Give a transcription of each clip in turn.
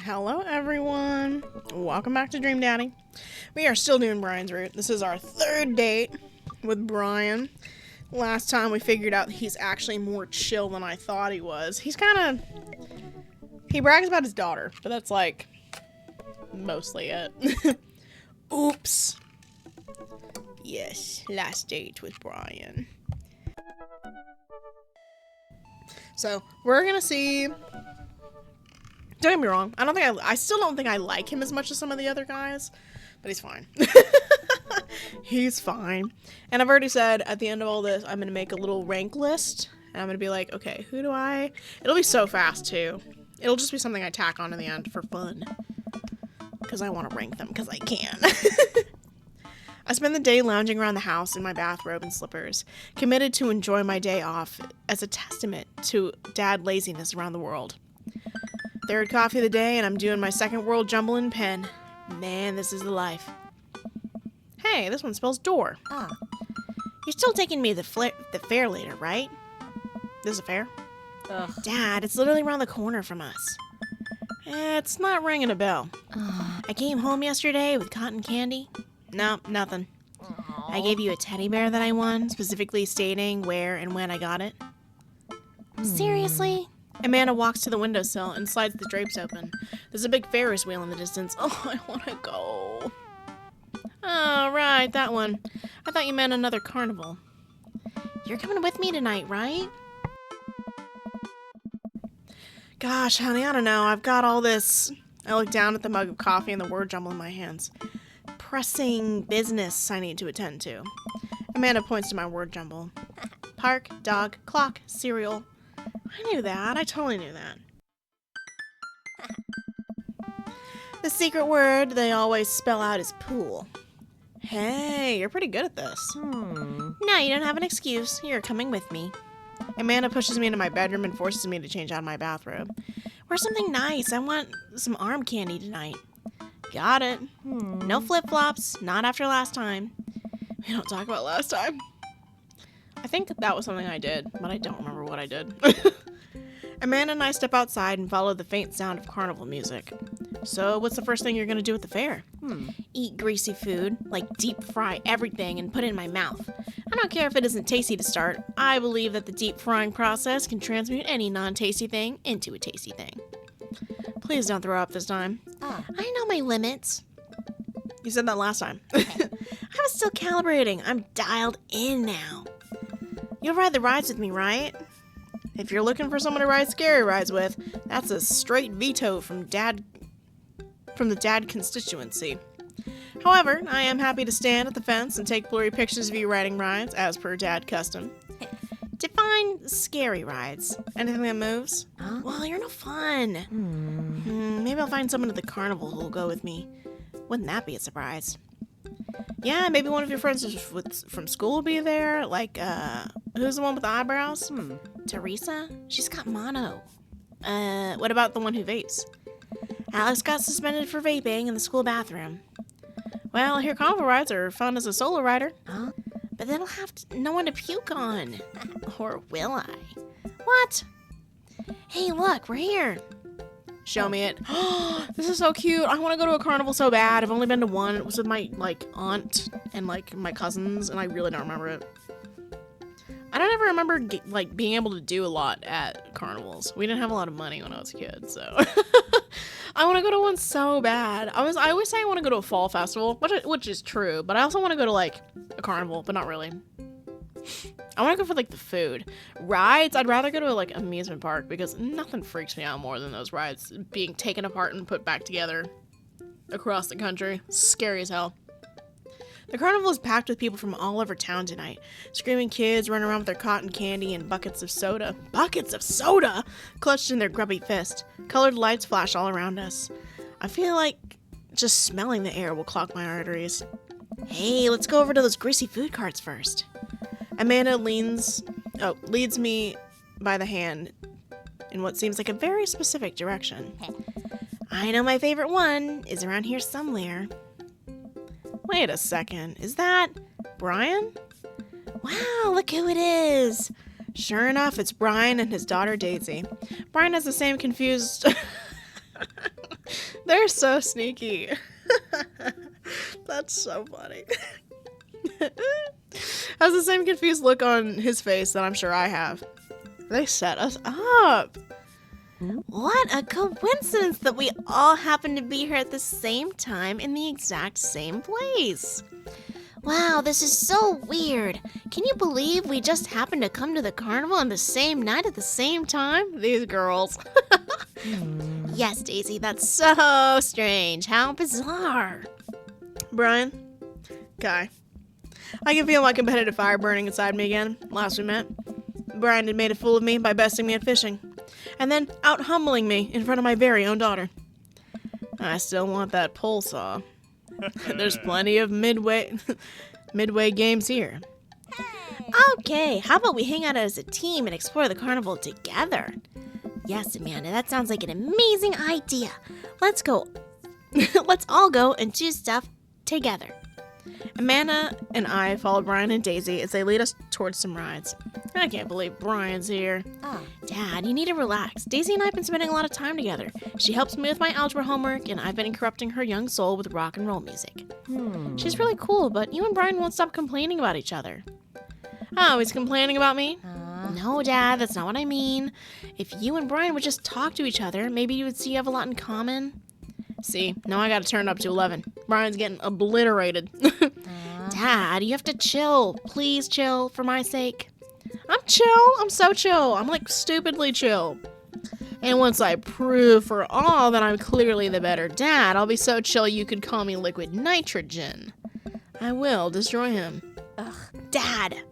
Hello everyone, welcome back to Dream Daddy. We are still doing Brian's route. This is our third date with Brian. Last time we figured out that he's actually more chill than I thought he was. He brags about his daughter, but that's like mostly it. Oops. Yes, last date with Brian. So we're gonna see. Don't get me wrong. I still don't think I like him as much as some of the other guys, but he's fine. He's fine. And I've already said at the end of all this, I'm going to make a little rank list. And I'm going to be like, okay, it'll be so fast too. It'll just be something I tack on in the end for fun. Because I want to rank them, because I can. I spend the day lounging around the house in my bathrobe and slippers, committed to enjoy my day off as a testament to dad laziness around the world. Third coffee of the day, and I'm doing my second world jumble in pen. Man, this is the life. Hey, this one spells door. You're still taking me to the fair later, right? This is a fair? Ugh. Dad, it's literally around the corner from us. It's not ringing a bell. I came home yesterday with cotton candy. No, nothing. Aww. I gave you a teddy bear that I won, specifically stating where and when I got it. Seriously? Amanda walks to the windowsill and slides the drapes open. There's a big Ferris wheel in the distance. Oh, I want to go. Oh, right, that one. I thought you meant another carnival. You're coming with me tonight, right? Gosh, honey, I don't know. I've got all this. I look down at the mug of coffee and the word jumble in my hands. Pressing business I need to attend to. Amanda points to my word jumble. Park, dog, clock, cereal. I knew that. I totally knew that. The secret word they always spell out is pool. Hey, you're pretty good at this. Now you don't have an excuse. You're coming with me. Amanda pushes me into my bedroom and forces me to change out of my bathrobe. Wear something nice. I want some arm candy tonight. Got it. No flip-flops. Not after last time. We don't talk about last time. I think that was something I did, but I don't remember what I did. Amanda and I step outside and follow the faint sound of carnival music. So, what's the first thing you're going to do at the fair? Eat greasy food, like deep fry everything and put it in my mouth. I don't care if it isn't tasty to start. I believe that the deep frying process can transmute any non-tasty thing into a tasty thing. Please don't throw up this time. I know my limits. You said that last time. I was still calibrating. I'm dialed in now. You'll ride the rides with me, right? If you're looking for someone to ride scary rides with, that's a straight veto from the dad constituency. However, I am happy to stand at the fence and take blurry pictures of you riding rides, as per dad custom. Define scary rides. Anything that moves? Well, you're no fun. Maybe I'll find someone at the carnival who'll go with me. Wouldn't that be a surprise? Yeah, maybe one of your friends from school will be there. Like, who's the one with the eyebrows? Teresa? She's got mono. What about the one who vapes? Alex got suspended for vaping in the school bathroom. Well, I hear carnival rides are fun as a solo rider. But then I'll have no one to puke on. Or will I? What? Hey, look, we're here. Show me it. This is so cute. I want to go to a carnival so bad. I've only been to one. It was with my, aunt and, my cousins, and I really don't remember it. I don't ever remember, being able to do a lot at carnivals. We didn't have a lot of money when I was a kid, so. I want to go to one so bad. I always say I want to go to a fall festival, which is true, but I also want to go to, a carnival, but not really. I want to go for, the food. Rides, I'd rather go to, amusement park, because nothing freaks me out more than those rides being taken apart and put back together across the country. Scary as hell. The carnival is packed with people from all over town tonight. Screaming kids running around with their cotton candy and buckets of soda. Buckets of soda! Clutched in their grubby fist. Colored lights flash all around us. I feel like just smelling the air will clog my arteries. Hey, let's go over to those greasy food carts first. Amanda leads me by the hand in what seems like a very specific direction. I know my favorite one is around here somewhere. Wait a second, is that Brian? Wow, look who it is! Sure enough, it's Brian and his daughter Daisy. Brian has the same confused They're so sneaky. That's so funny. Has the same confused look on his face that I'm sure I have. They set us up. What a coincidence that we all happen to be here at the same time in the exact same place. Wow, this is so weird. Can you believe we just happened to come to the carnival on the same night at the same time? These girls. Yes, Daisy, that's so strange. How bizarre. Brian, Kai, I can feel my competitive fire burning inside me again. Last we met, Brian had made a fool of me by besting me at fishing, and then out-humbling me in front of my very own daughter. I still want that pole saw. There's plenty of midway games here. Okay, how about we hang out as a team and explore the carnival together? Yes, Amanda, that sounds like an amazing idea. Let's go. Let's all go and do stuff together. Amanda and I followed Brian and Daisy as they lead us towards some rides. I can't believe Brian's here. Dad, you need to relax. Daisy and I have been spending a lot of time together. She helps me with my algebra homework, and I've been corrupting her young soul with rock and roll music. She's really cool, but you and Brian won't stop complaining about each other. Oh, he's complaining about me? No, Dad, that's not what I mean. If you and Brian would just talk to each other, maybe you would see you have a lot in common. See, now I gotta turn it up to 11. Brian's getting obliterated. Dad, you have to chill. Please chill, for my sake. I'm chill. I'm so chill. I'm like stupidly chill. And once I prove for all that I'm clearly the better dad, I'll be so chill you could call me liquid nitrogen. I will destroy him. Ugh, Dad.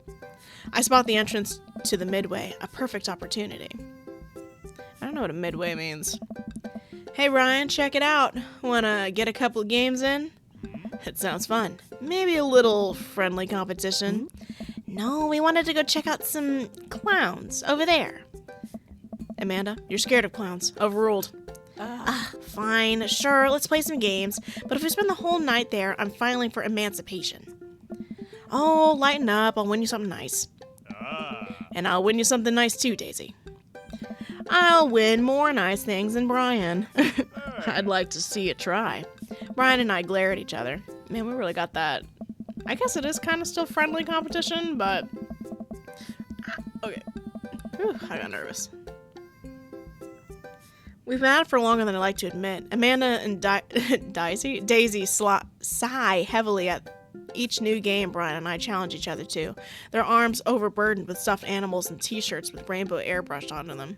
I spot the entrance to the midway, a perfect opportunity. I don't know what a midway means. Hey, Ryan, check it out. Wanna get a couple of games in? It sounds fun. Maybe a little friendly competition. No, we wanted to go check out some clowns over there. Amanda, you're scared of clowns. Overruled. Fine, sure, let's play some games. But if we spend the whole night there, I'm filing for emancipation. Oh, lighten up. I'll win you something nice. And I'll win you something nice too, Daisy. I'll win more nice things than Brian. I'd like to see it try. Brian and I glare at each other. Man, we really got that. I guess it is kind of still friendly competition, but... Okay. Whew, I got nervous. We've been at it for longer than I like to admit. Amanda and Daisy sigh heavily at each new game Brian and I challenge each other to, their arms overburdened with stuffed animals and t-shirts with rainbow airbrushed onto them.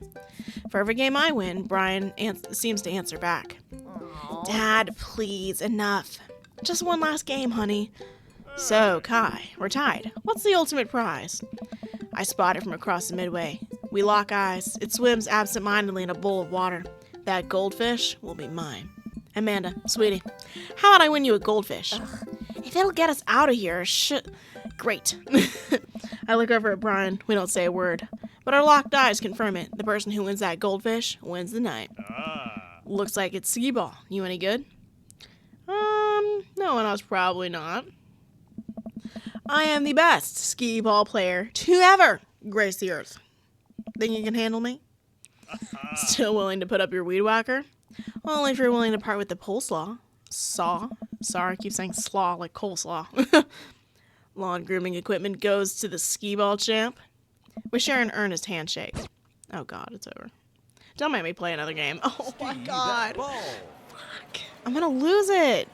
For every game I win, Brian seems to answer back. Aww. Dad, please, enough. Just one last game, honey. So, Kai, we're tied. What's the ultimate prize? I spot it from across the midway. We lock eyes. It swims absent-mindedly in a bowl of water. That goldfish will be mine. Amanda, sweetie, how about I win you a goldfish? Ugh. If it'll get us out of here, Great. I look over at Brian. We don't say a word. But our locked eyes confirm it. The person who wins that goldfish wins the night. Looks like it's skee ball. You any good? No, and I was probably not. I am the best skee ball player to ever grace the earth. Think you can handle me? Still willing to put up your weed whacker? Only if you're willing to part with the pole saw. Sorry, I keep saying slaw like coleslaw. Lawn grooming equipment goes to the skee ball champ. We share an earnest handshake. Oh god, it's over. Don't make me play another game. Oh my god. Fuck. I'm gonna lose it.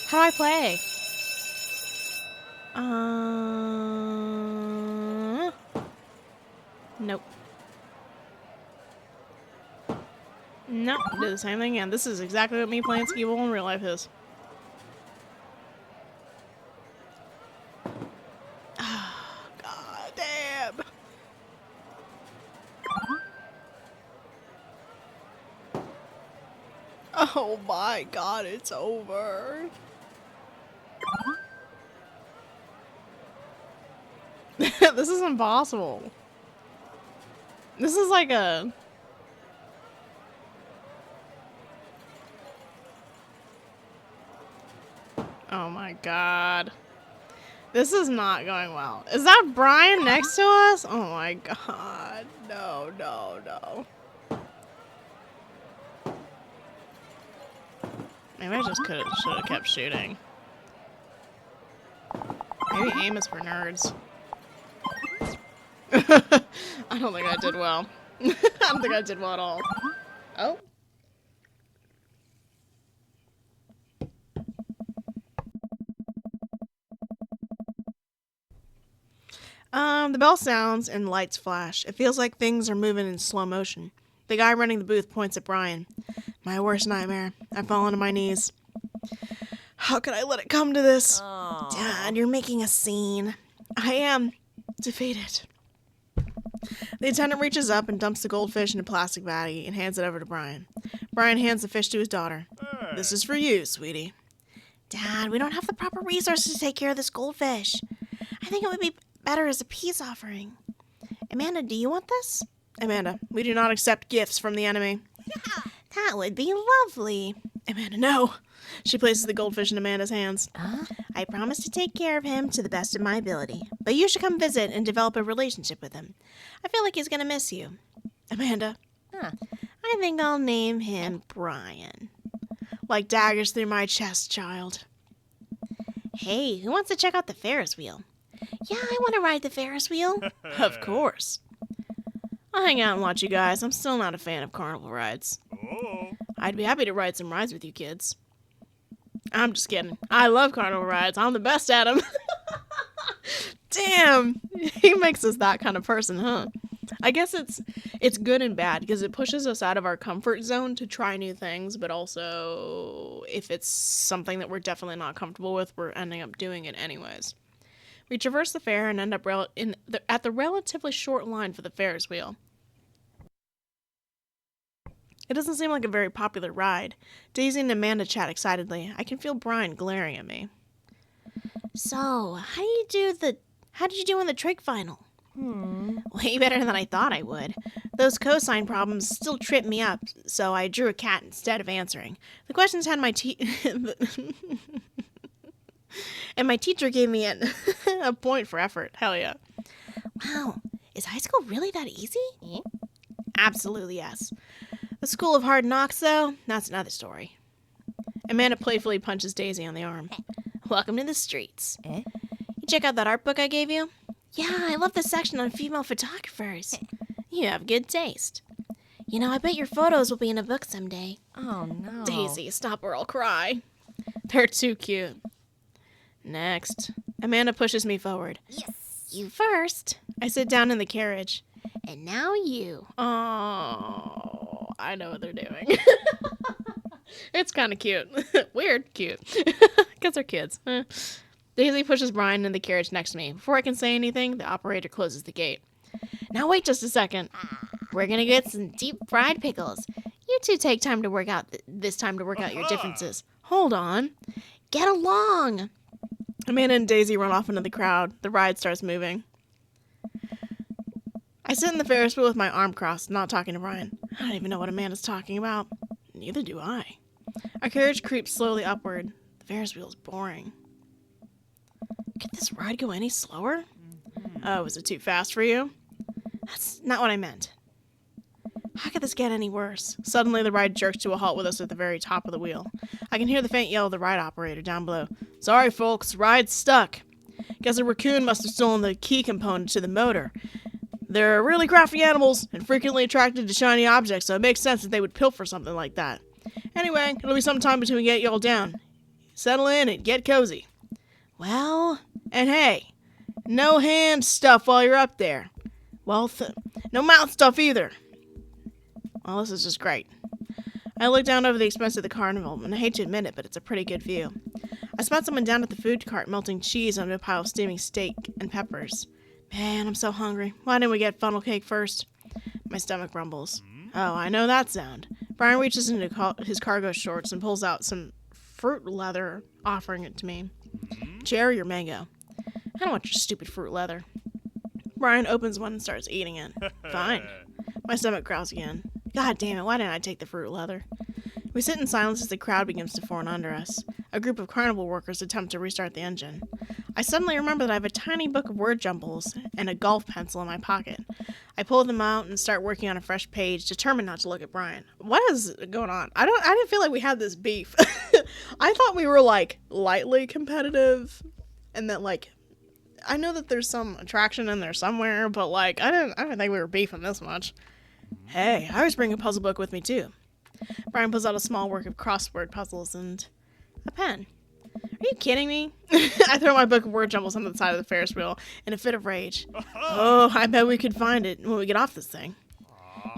How do I play? Nope. Nope, do the same thing again. This is exactly what me playing skee ball in real life is. Oh, god damn. Oh my god, it's over. This is impossible. This is like a... Oh my god. This is not going well. Is that Brian next to us? Oh my god. No, no, no. Maybe I just should have kept shooting. Maybe aim is for nerds. I don't think I did well. I don't think I did well at all. Oh. The bell sounds and lights flash. It feels like things are moving in slow motion. The guy running the booth points at Brian. My worst nightmare. I fall onto my knees. How could I let it come to this? Aww. Dad, you're making a scene. I am defeated. The attendant reaches up and dumps the goldfish in a plastic baggie and hands it over to Brian. Brian hands the fish to his daughter. This is for you, sweetie. Dad, we don't have the proper resources to take care of this goldfish. I think it would be better as a peace offering. Amanda, do you want this? Amanda, we do not accept gifts from the enemy. Yeah. That would be lovely. Amanda, no. She places the goldfish in Amanda's hands. I promise to take care of him to the best of my ability, but you should come visit and develop a relationship with him. I feel like he's going to miss you. Amanda, I think I'll name him Brian. Like daggers through my chest, child. Hey, who wants to check out the Ferris wheel? Yeah, I want to ride the Ferris wheel. Of course. I'll hang out and watch you guys. I'm still not a fan of carnival rides. I'd be happy to ride some rides with you kids. I'm just kidding. I love carnival rides. I'm the best at them. Damn. He makes us that kind of person, huh? I guess it's good and bad because it pushes us out of our comfort zone to try new things, but also if it's something that we're definitely not comfortable with, we're ending up doing it anyways. We traverse the fair and end up at the relatively short line for the Ferris wheel. It doesn't seem like a very popular ride. Daisy and Amanda chat excitedly. I can feel Brian glaring at me. So, how did you do in the trig final? Way better than I thought I would. Those cosine problems still trip me up, so I drew a cat instead of answering. The questions had and my teacher gave me a point for effort. Hell yeah. Wow, is high school really that easy? Absolutely yes. The School of Hard Knocks, though, that's another story. Amanda playfully punches Daisy on the arm. Welcome to the streets. You check out that art book I gave you? Yeah, I love the section on female photographers. You have good taste. You know, I bet your photos will be in a book someday. Oh, no. Daisy, stop or I'll cry. They're too cute. Next. Amanda pushes me forward. Yes. You first. I sit down in the carriage. And now you. Oh, I know what they're doing. It's kind of cute. Weird cute. Because they're kids. Daisy pushes Brian in the carriage next to me. Before I can say anything, the operator closes the gate. Now wait just a second. We're going to get some deep fried pickles. You two take time to work out your differences. Hold on. Get along. Amanda and Daisy run off into the crowd. The ride starts moving. I sit in the Ferris wheel with my arm crossed, not talking to Brian. I don't even know what Amanda's talking about. Neither do I. Our carriage creeps slowly upward. The Ferris wheel is boring. Could this ride go any slower? Oh, is it too fast for you? That's not what I meant. How could this get any worse? Suddenly, the ride jerks to a halt with us at the very top of the wheel. I can hear the faint yell of the ride operator down below. Sorry, folks, ride's stuck. Guess a raccoon must have stolen the key component to the motor. They're really crafty animals and frequently attracted to shiny objects, so it makes sense that they would pilfer something like that. Anyway, it'll be some time between we get y'all down. Settle in and get cozy. Well, and hey, no hand stuff while you're up there. Well, no mouth stuff either. Well, this is just great. I look down over the expense of the carnival, and I hate to admit it, but it's a pretty good view. I spot someone down at the food cart melting cheese on a pile of steaming steak and peppers. Man, I'm so hungry. Why didn't we get funnel cake first? My stomach rumbles. Oh, I know that sound. Brian reaches into his cargo shorts and pulls out some fruit leather, offering it to me. Cherry or mango? I don't want your stupid fruit leather. Brian opens one and starts eating it. Fine. My stomach growls again. God damn it, why didn't I take the fruit leather? We sit in silence as the crowd begins to form under us. A group of carnival workers attempt to restart the engine. I suddenly remember that I have a tiny book of word jumbles and a golf pencil in my pocket. I pull them out and start working on a fresh page, determined not to look at Brian. What is going on? I didn't feel like we had this beef. I thought we were like lightly competitive, and that like I know that there's some attraction in there somewhere, but like I didn't think we were beefing this much. Hey, I always bring a puzzle book with me too. Brian pulls out a small work of crossword puzzles and a pen. Are you kidding me? I throw my book of word jumbles on the side of the Ferris wheel in a fit of rage. Oh, I bet we could find it when we get off this thing.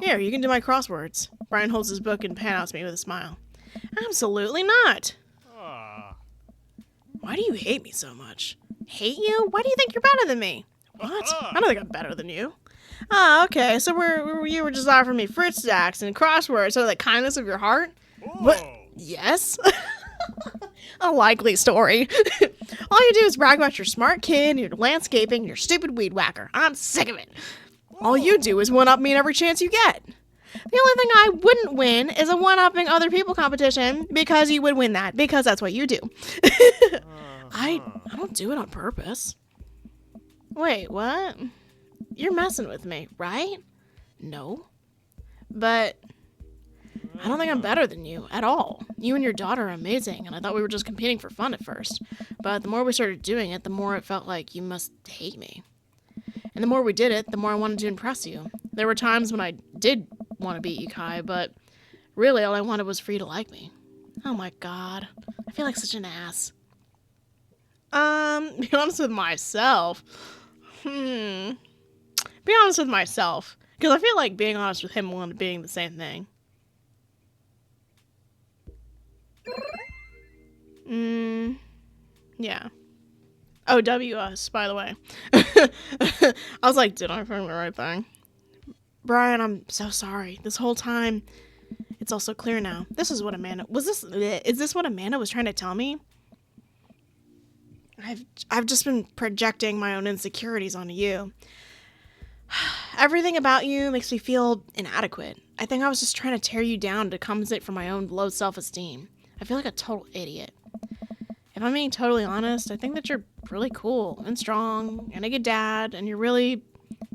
Here, you can do my crosswords. Brian holds his book and pan out to me with a smile. Absolutely not. Why do you hate me so much? Hate you? Why do you think you're better than me? What? I don't think I'm better than you. Ah, okay, so you were just offering me fruit stacks and crosswords out of the kindness of your heart? What? Yes? A likely story. All you do is brag about your smart kid, your landscaping, your stupid weed whacker. I'm sick of it. All you do is one-up me in every chance you get. The only thing I wouldn't win is a one-upping other people competition, because you would win that, because that's what you do. I don't do it on purpose. Wait, what? You're messing with me, right? No. But I don't think I'm better than you at all. You and your daughter are amazing, and I thought we were just competing for fun at first. But the more we started doing it, the more it felt like you must hate me. And the more we did it, the more I wanted to impress you. There were times when I did want to beat you, Kai, but really all I wanted was for you to like me. Oh my god. I feel like such an ass. Be honest with myself. Be honest with myself. Because I feel like being honest with him will end up being the same thing. Yeah. Oh, WS, by the way. I was like, did I find the right thing? Brian, I'm so sorry. This whole time, it's all so clear now. This is what is this what Amanda was trying to tell me? I've just been projecting my own insecurities onto you. Everything about you makes me feel inadequate. I think I was just trying to tear you down to compensate for my own low self-esteem. I feel like a total idiot. If I'm being totally honest, I think that you're really cool and strong and a good dad, and you're really...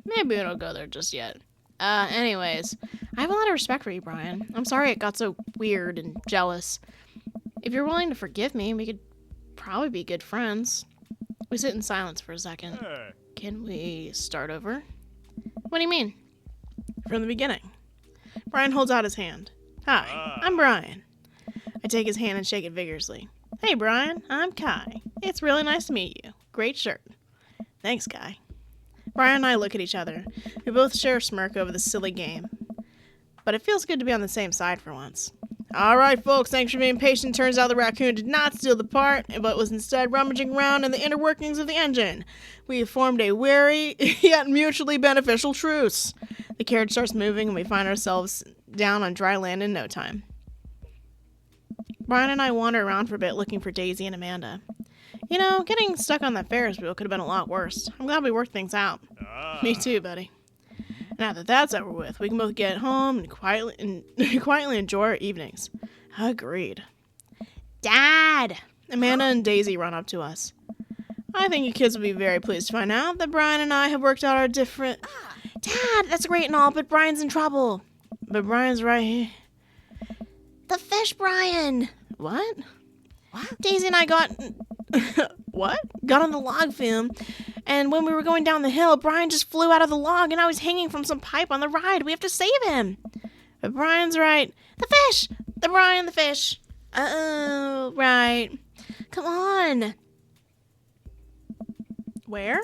Maybe we don't go there just yet. Anyways, I have a lot of respect for you, Brian. I'm sorry it got so weird and jealous. If you're willing to forgive me, we could probably be good friends. We sit in silence for a second. Can we start over? What do you mean? From the beginning. Brian holds out his hand. Hi, I'm Brian. I take his hand and shake it vigorously. Hey, Brian, I'm Kai. It's really nice to meet you. Great shirt. Thanks, Kai. Brian and I look at each other. We both share a smirk over the silly game. But it feels good to be on the same side for once. All right, folks, thanks for being patient. Turns out the raccoon did not steal the part, but was instead rummaging around in the inner workings of the engine. We have formed a wary, yet mutually beneficial truce. The carriage starts moving, and we find ourselves down on dry land in no time. Brian and I wander around for a bit looking for Daisy and Amanda. You know, getting stuck on that Ferris wheel could have been a lot worse. I'm glad we worked things out. Me too, buddy. Now that that's over with, we can both get home and quietly enjoy our evenings. Agreed. Dad! Amanda and Daisy run up to us. I think you kids will be very pleased to find out that Brian and I have worked out our different... Dad, that's great and all, but Brian's in trouble. But Brian's right here. The fish, Brian! What? Daisy and I got... What? Got on the log flume, and when we were going down the hill, Brian just flew out of the log, and I was hanging from some pipe on the ride. We have to save him. But Brian's right. The fish! The Brian, the fish. Oh, right. Come on. Where?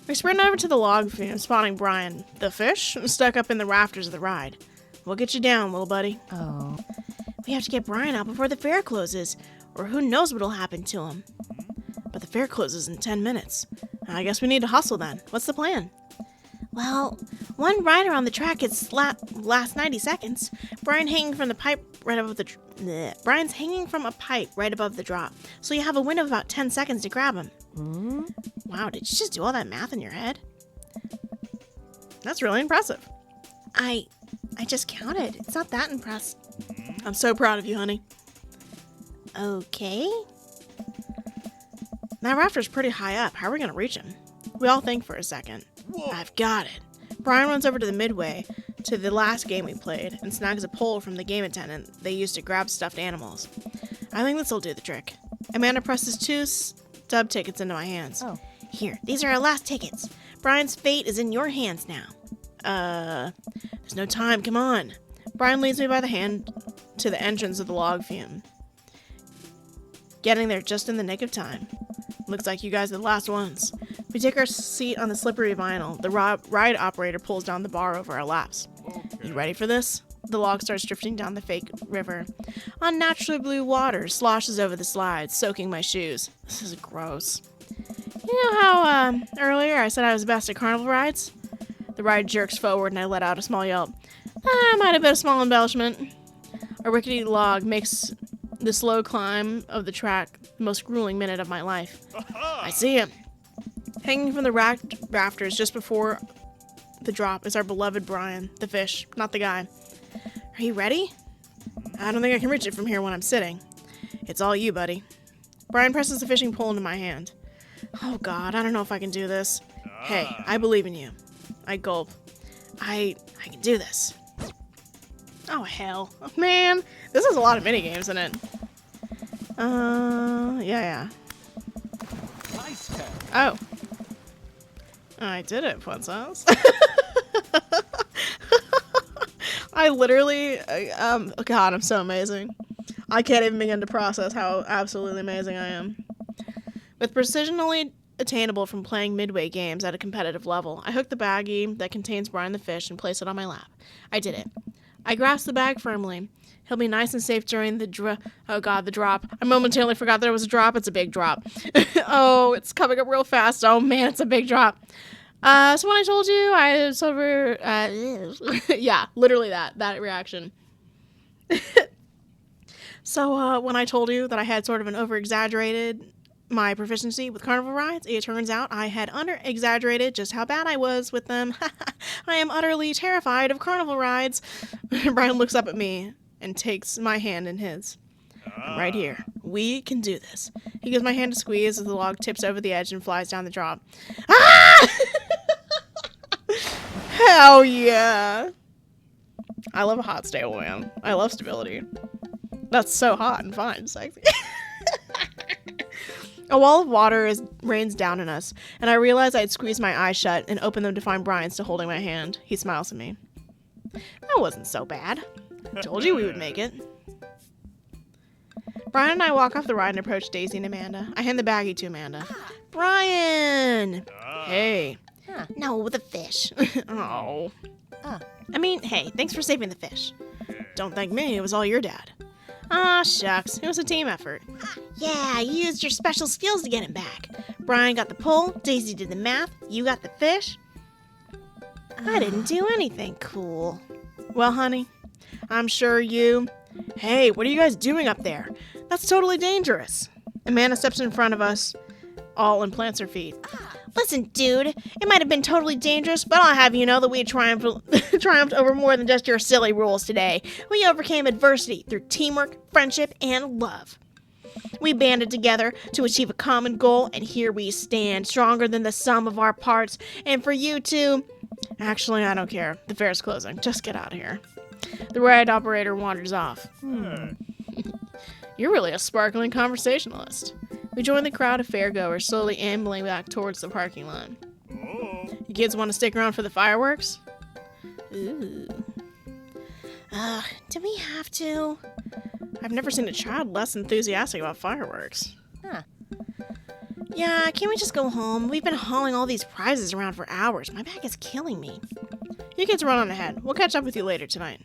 We sprint over to the log flume, spotting Brian, the fish, stuck up in the rafters of the ride. We'll get you down, little buddy. Oh. We have to get Brian out before the fair closes, or who knows what'll happen to him. But the fair closes in 10 minutes. I guess we need to hustle then. What's the plan? Well, one rider on the track gets last 90 seconds. Brian's hanging from a pipe right above the drop. So you have a window of about 10 seconds to grab him. Wow, did you just do all that math in your head? That's really impressive. I just counted. It's not that impressed. I'm so proud of you, honey. Okay. That rafter's pretty high up. How are we going to reach him? We all think for a second. Whoa. I've got it. Brian runs over to the midway to the last game we played and snags a pole from the game attendant they used to grab stuffed animals. I think this'll do the trick. Amanda presses 2 stub tickets into my hands. Oh. Here, these are our last tickets. Brian's fate is in your hands now. There's no time, come on. Brian leads me by the hand to the entrance of the log flume. Getting there just in the nick of time. Looks like you guys are the last ones. We take our seat on the slippery vinyl. The ride operator pulls down the bar over our laps. Okay. You ready for this? The log starts drifting down the fake river. Unnaturally blue water sloshes over the slides, soaking my shoes. This is gross. You know how earlier I said I was best at carnival rides? The ride jerks forward and I let out a small yelp. Might have been a small embellishment. A rickety log makes the slow climb of the track the most grueling minute of my life. I see him. Hanging from the rafters just before the drop is our beloved Brian, the fish, not the guy. Are you ready? I don't think I can reach it from here when I'm sitting. It's all you, buddy. Brian presses the fishing pole into my hand. Oh God, I don't know if I can do this. Hey, I believe in you. I gulp. I can do this. Oh hell. Oh, man, this has a lot of minigames in it. Yeah. Nice tag. Oh. I did it, Princess. I literally, God, I'm so amazing. I can't even begin to process how absolutely amazing I am. With precision only attainable from playing midway games at a competitive level, I hook the baggie that contains Brian the fish and place it on my lap. I did it. I grasp the bag firmly. He'll be nice and safe during the drop. I momentarily forgot there was a drop. It's a big drop. Oh, it's coming up real fast. Oh man, it's a big drop. So when I told you, I was over, yeah, literally that reaction. So, when I told you that I had sort of an over-exaggerated my proficiency with carnival rides, it turns out I had under-exaggerated just how bad I was with them. I am utterly terrified of carnival rides. Brian looks up at me and takes my hand in his. I'm right here. We can do this. He gives my hand a squeeze as the log tips over the edge and flies down the drop. Ah! Hell yeah. I love a hot stable, man. I love stability. That's so hot and fun and sexy. A wall of water rains down on us, and I realize I'd squeezed my eyes shut and opened them to find Brian still holding my hand. He smiles at me. That wasn't so bad. I told you we would make it. Brian and I walk off the ride and approach Daisy and Amanda. I hand the baggie to Amanda. Brian! Hey. No, the fish. Oh. I mean, hey, thanks for saving the fish. Don't thank me, it was all your dad. Ah, shucks, it was a team effort. Yeah, you used your special skills to get him back. Brian got the pole, Daisy did the math, you got the fish. I didn't do anything cool. Well, honey, I'm sure you... Hey, what are you guys doing up there? That's totally dangerous. Amanda steps in front of us all and plants her feet. Listen, dude, it might have been totally dangerous, but I'll have you know that we triumphed over more than just your silly rules today. We overcame adversity through teamwork, friendship, and love. We banded together to achieve a common goal, and here we stand, stronger than the sum of our parts. And for you two... Actually, I don't care. The fair's closing. Just get out of here. The ride operator wanders off. You're really a sparkling conversationalist. We join the crowd of fairgoers slowly ambling back towards the parking lot. You kids want to stick around for the fireworks? Ooh. Do we have to? I've never seen a child less enthusiastic about fireworks. Yeah, can't we just go home? We've been hauling all these prizes around for hours. My back is killing me. You kids run on ahead. We'll catch up with you later tonight.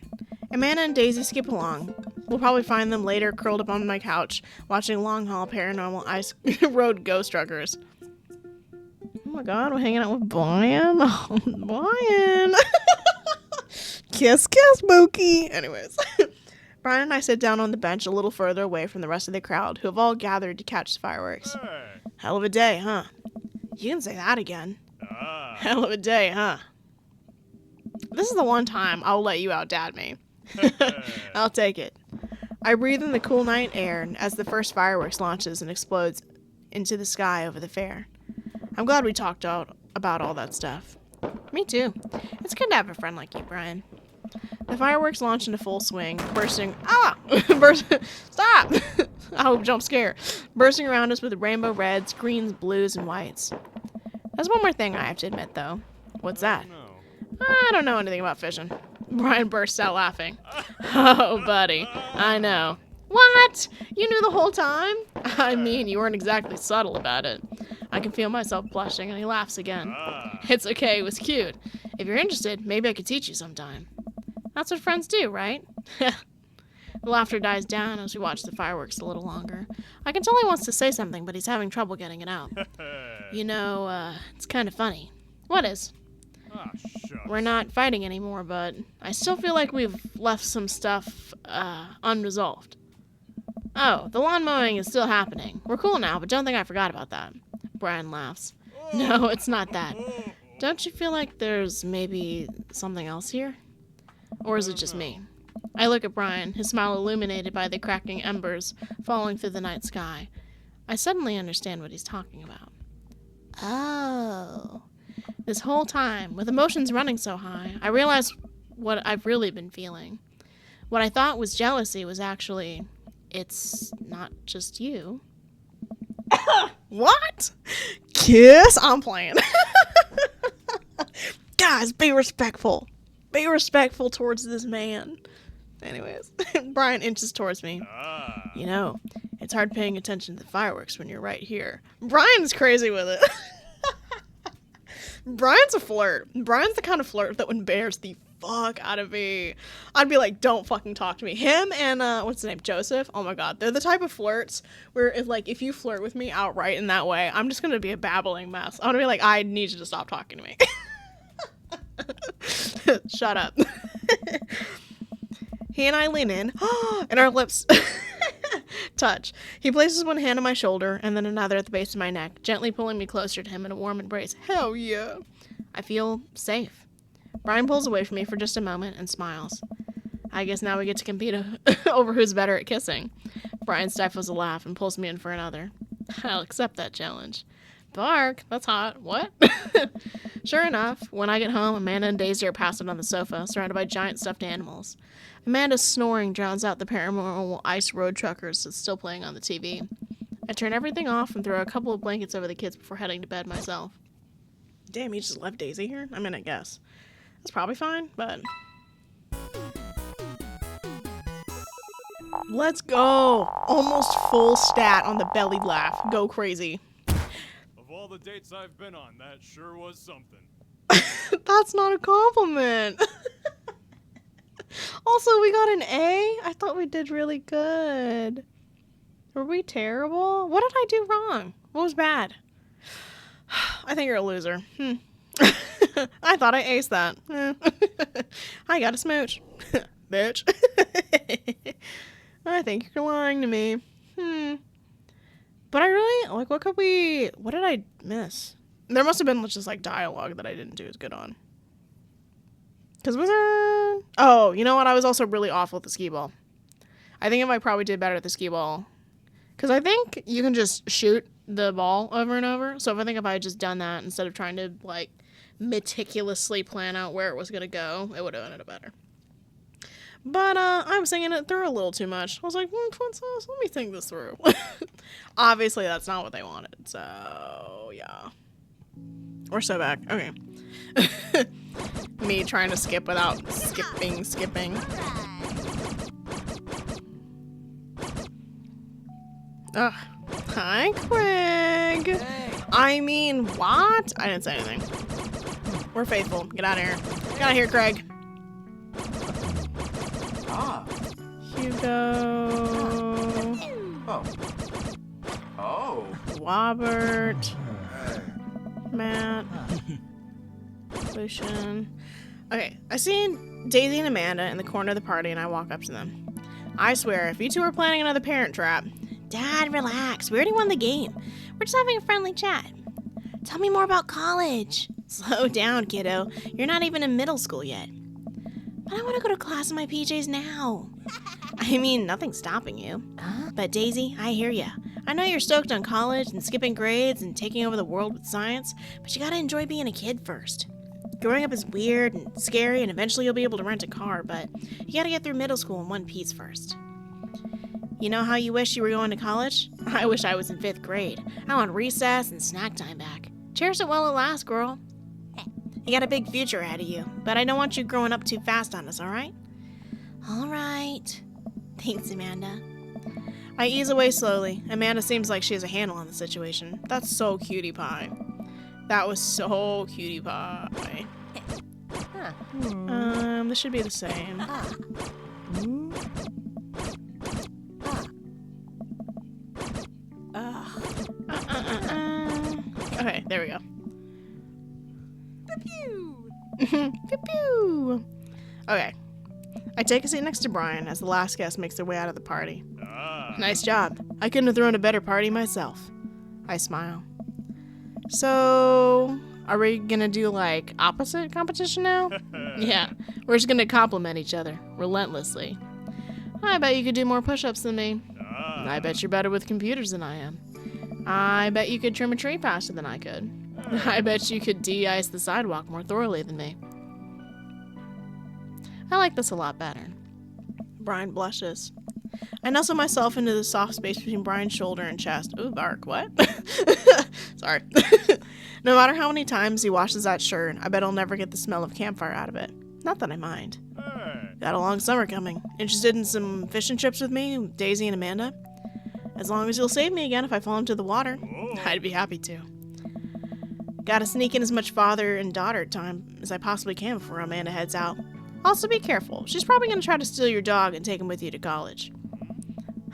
Amanda and Daisy skip along. We'll probably find them later curled up on my couch, watching Long Haul Paranormal Ice Road Ghost Truckers. Oh my god, we're hanging out with Brian. Oh, Brian. Kiss, kiss, Mookie. Anyways. Brian and I sit down on the bench a little further away from the rest of the crowd, who have all gathered to catch the fireworks. Hell of a day, huh? You can say that again. Hell of a day, huh? This is the one time I'll let you out-dad me. I'll take it. I breathe in the cool night air as the first fireworks launches and explodes into the sky over the fair. I'm glad we talked out about all that stuff. Me too. It's good to have a friend like you, Brian. The fireworks launch into full swing, bursting... Stop! Oh, jump scare. Bursting around us with rainbow reds, greens, blues, and whites. There's one more thing I have to admit, though. What's that? I don't know anything about fishing. Brian bursts out laughing. Oh, buddy. I know. What? You knew the whole time? I mean, you weren't exactly subtle about it. I can feel myself blushing, and he laughs again. It's okay, it was cute. If you're interested, maybe I could teach you sometime. That's what friends do, right? The laughter dies down as we watch the fireworks a little longer. I can tell he wants to say something, but he's having trouble getting it out. You know, it's kind of funny. What is? We're not fighting anymore, but I still feel like we've left some stuff, unresolved. Oh, the lawn mowing is still happening. We're cool now, but don't think I forgot about that. Brian laughs. No, it's not that. Don't you feel like there's maybe something else here? Or is it just me? I look at Brian, his smile illuminated by the cracking embers falling through the night sky. I suddenly understand what he's talking about. Oh. This whole time, with emotions running so high, I realize what I've really been feeling. What I thought was jealousy was actually, it's not just you. What? Kiss? I'm playing. Guys, be respectful. Be respectful towards this man. Anyways, Brian inches towards me. You know, it's hard paying attention to the fireworks when you're right here. Brian's crazy with it. Brian's a flirt. Brian's the kind of flirt that would embarrass the fuck out of me. I'd be like, don't fucking talk to me. Him and, what's his name? Joseph? Oh my god. They're the type of flirts where, if you flirt with me outright in that way, I'm just gonna be a babbling mess. I'm gonna be like, I need you to stop talking to me. Shut up. He and I lean in, and our lips touch. He places one hand on my shoulder and then another at the base of my neck, gently pulling me closer to him in a warm embrace. Hell yeah. I feel safe. Brian pulls away from me for just a moment and smiles. I guess now we get to compete over who's better at kissing. Brian stifles a laugh and pulls me in for another. I'll accept that challenge. Bark, that's hot. What? Sure enough, when I get home, Amanda and Daisy are passed out on the sofa, surrounded by giant stuffed animals. Amanda's snoring drowns out the paranormal ice road truckers that's still playing on the TV. I turn everything off and throw a couple of blankets over the kids before heading to bed myself. Damn, you just left Daisy here? I mean, I guess. That's probably fine, but... Let's go! Almost full stat on the belly laugh. Go crazy. Of all the dates I've been on, that sure was something. That's not a compliment. Also, we got an A? I thought we did really good. Were we terrible? What did I do wrong? What was bad? I think you're a loser. I thought I aced that. I got a smooch. Bitch. I think you're lying to me. But I really, what did I miss? There must have been just, dialogue that I didn't do as good on. Because was there... Oh, you know what? I was also really awful at the skee ball. I think I probably did better at the skee ball. Because I think you can just shoot the ball over and over. So if I had just done that instead of trying to, meticulously plan out where it was going to go, it would have ended up better. But I was thinking it through a little too much. I was like, let me think this through. Obviously, that's not what they wanted. So, yeah. We're so back. Okay. Me trying to skip without skipping. Ugh. Hi, Craig. Hey. I mean, what? I didn't say anything. We're faithful. Get out of here. Get out of here, Craig. Hugo. Oh. Robert. Matt. Lucian. Okay, I see Daisy and Amanda in the corner of the party and I walk up to them. I swear, if you two are planning another parent trap... Dad, relax. We already won the game. We're just having a friendly chat. Tell me more about college. Slow down, kiddo. You're not even in middle school yet. But I want to go to class in my PJs now. I mean, nothing's stopping you. But Daisy, I hear ya. I know you're stoked on college and skipping grades and taking over the world with science, but you gotta enjoy being a kid first. Growing up is weird and scary, and eventually you'll be able to rent a car, but you gotta get through middle school in one piece first. You know how you wish you were going to college? I wish I was in 5th grade. I want recess and snack time back. Cherish it while it lasts, girl. You got a big future ahead of you, but I don't want you growing up too fast on us, alright? Alright. Thanks, Amanda. I ease away slowly. Amanda seems like she has a handle on the situation. That's so cutie pie. That was so cutie pie. This should be the same. Okay, there we go. Pew pew. Pew pew. Okay. I take a seat next to Brian as the last guest makes their way out of the party. Nice job. I couldn't have thrown a better party myself. I smile. So, are we gonna do like opposite competition now? Yeah, we're just gonna compliment each other relentlessly. I bet you could do more push-ups than me. I bet you're better with computers than I am. I bet you could trim a tree faster than I could. I bet you could de-ice the sidewalk more thoroughly than me. I like this a lot better. Brian blushes. I nestle myself into the soft space between Brian's shoulder and chest. Ooh, bark, what? Sorry. No matter how many times he washes that shirt, I bet I'll never get the smell of campfire out of it. Not that I mind. Got a long summer coming. Interested in some fish and chips with me, Daisy and Amanda? As long as you'll save me again if I fall into the water, I'd be happy to. Gotta sneak in as much father and daughter time as I possibly can before Amanda heads out. Also be careful. She's probably gonna try to steal your dog and take him with you to college.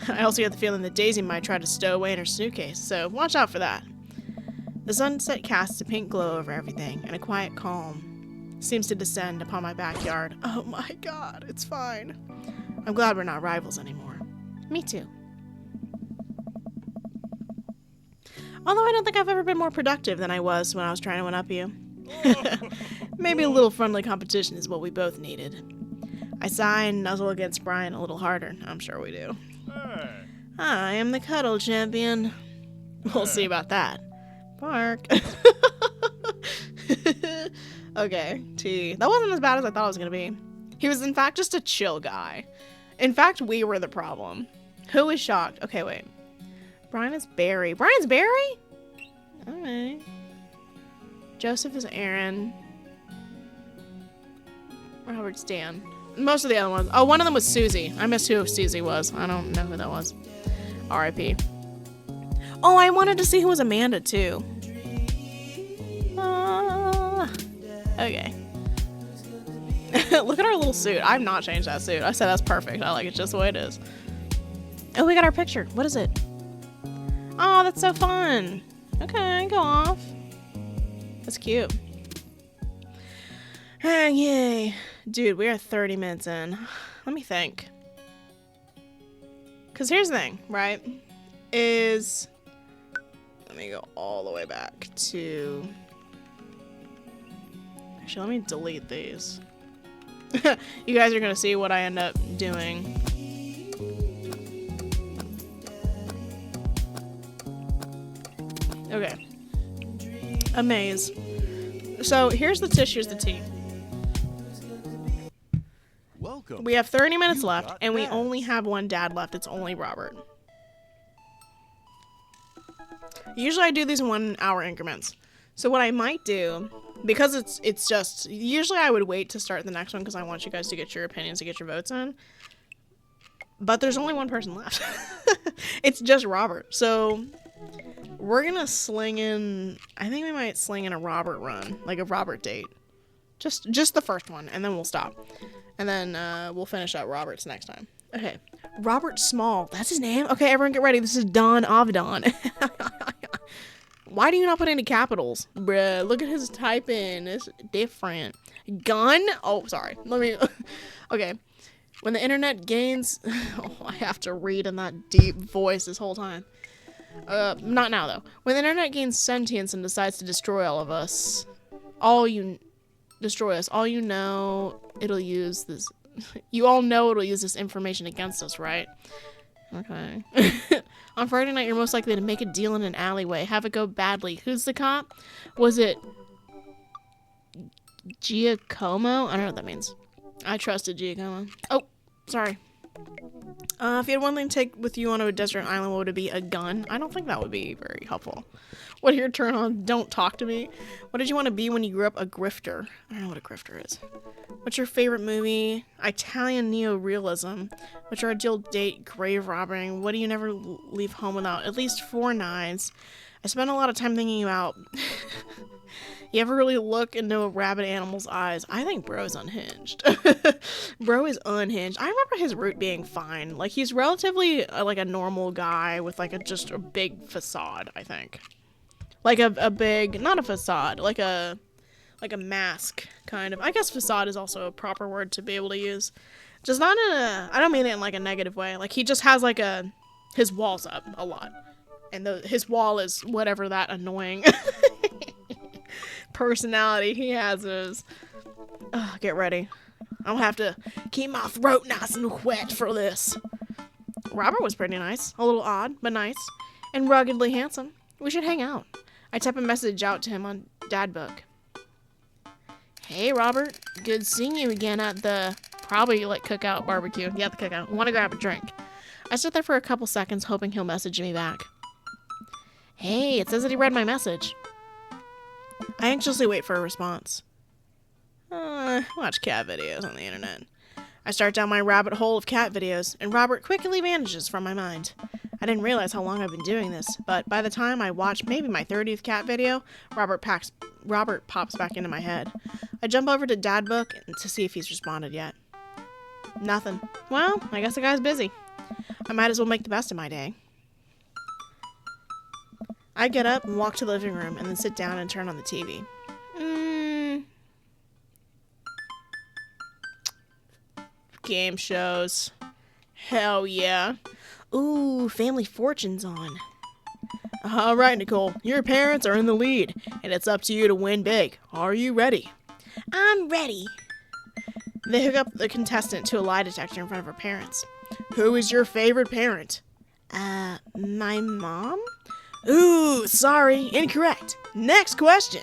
I also get the feeling that Daisy might try to stow away in her suitcase, so watch out for that. The sunset casts a pink glow over everything, and a quiet calm seems to descend upon my backyard. Oh my god, it's fine. I'm glad we're not rivals anymore. Me too. Although I don't think I've ever been more productive than I was when I was trying to one-up you. Maybe a little friendly competition is what we both needed. I sigh and nuzzle against Brian a little harder. I'm sure we do. I am the cuddle champion. We'll see about that. Bark. Okay, T. That wasn't as bad as I thought it was going to be. He was in fact just a chill guy. In fact, we were the problem. Who is shocked? Okay, wait. Brian is Barry. Brian's Barry? Alright. Joseph is Aaron. Robert's Dan. Most of the other ones. Oh, one of them was Susie. I missed who Susie was. I don't know who that was. R.I.P. Oh, I wanted to see who was Amanda, too. Okay. Look at our little suit. I've not changed that suit. I said that's perfect. I like it just the way it is. Oh, we got our picture. What is it? Oh, that's so fun. Okay, go off. That's cute. Yay. Dude, we are 30 minutes in. Let me think. Because here's the thing, right? Let me go all the way back to... Actually, let me delete these. You guys are going to see what I end up doing. Okay. A maze. So, here's the tish, here's the tea. Welcome. We have 30 minutes left, and we only have one dad left. It's only Robert. Usually I do these in 1 hour increments. So what I might do, because it's just, usually I would wait to start the next one because I want you guys to get your opinions, to get your votes in. But there's only one person left. It's just Robert. So we're going to sling in, I think we might sling in a Robert run, like a Robert date. Just the first one, and then we'll stop. And then we'll finish out Robert's next time. Okay. Robert Small. That's his name? Okay, everyone get ready. This is Don Avedon. Why do you not put any capitals? Bruh, look at his typing. It's different. Gun? Oh, sorry. Let me... Okay. When the internet gains... Oh, I have to read in that deep voice this whole time. Not now, though. When the internet gains sentience and decides to destroy all of us... destroy us. All you know, it'll use this. You all know it'll use this information against us, right? Okay. On Friday night, you're most likely to make a deal in an alleyway. Have it go badly. Who's the cop? Was it Giacomo? I don't know what that means. I trusted Giacomo. Oh, sorry. If you had one thing to take with you on a desert island, what would it be? A gun? I don't think that would be very helpful. What are your turn on? Don't talk to me. What did you want to be when you grew up? A grifter. I don't know what a grifter is. What's your favorite movie? Italian neorealism. What's your ideal date? Grave robbing. What do you never leave home without? At least 4 knives. I spend a lot of time thinking about... You ever really look into a rabid animal's eyes? I think Bro's unhinged. Bro is unhinged. I remember his route being fine. Like, he's relatively like a normal guy with like just a big facade, I think. Like a big, not a facade, like a mask, kind of. I guess facade is also a proper word to be able to use. Just not in a, I don't mean it in like a negative way. Like, he just has like his wall's up a lot. And his wall is whatever that annoying personality he has is. Get ready. I'll have to keep my throat nice and wet for this. Robert was pretty nice. A little odd, but nice. And ruggedly handsome. We should hang out. I type a message out to him on Dadbook. Hey, Robert. Good seeing you again at the probably like cookout barbecue. Yeah, the cookout. Want to grab a drink. I sit there for a couple seconds hoping he'll message me back. Hey, it says that he read my message. I anxiously wait for a response. Watch cat videos on the internet. I start down my rabbit hole of cat videos, and Robert quickly vanishes from my mind. I didn't realize how long I've been doing this, but by the time I watch maybe my 30th cat video, Robert pops back into my head. I jump over to Dadbook to see if he's responded yet. Nothing. Well, I guess the guy's busy. I might as well make the best of my day. I get up and walk to the living room and then sit down and turn on the TV. Game shows. Hell yeah. Ooh, Family Fortune's on. All right, Nicole, your parents are in the lead, and it's up to you to win big. Are you ready? I'm ready. They hook up the contestant to a lie detector in front of her parents. Who is your favorite parent? My mom? Ooh, sorry, incorrect. Next question.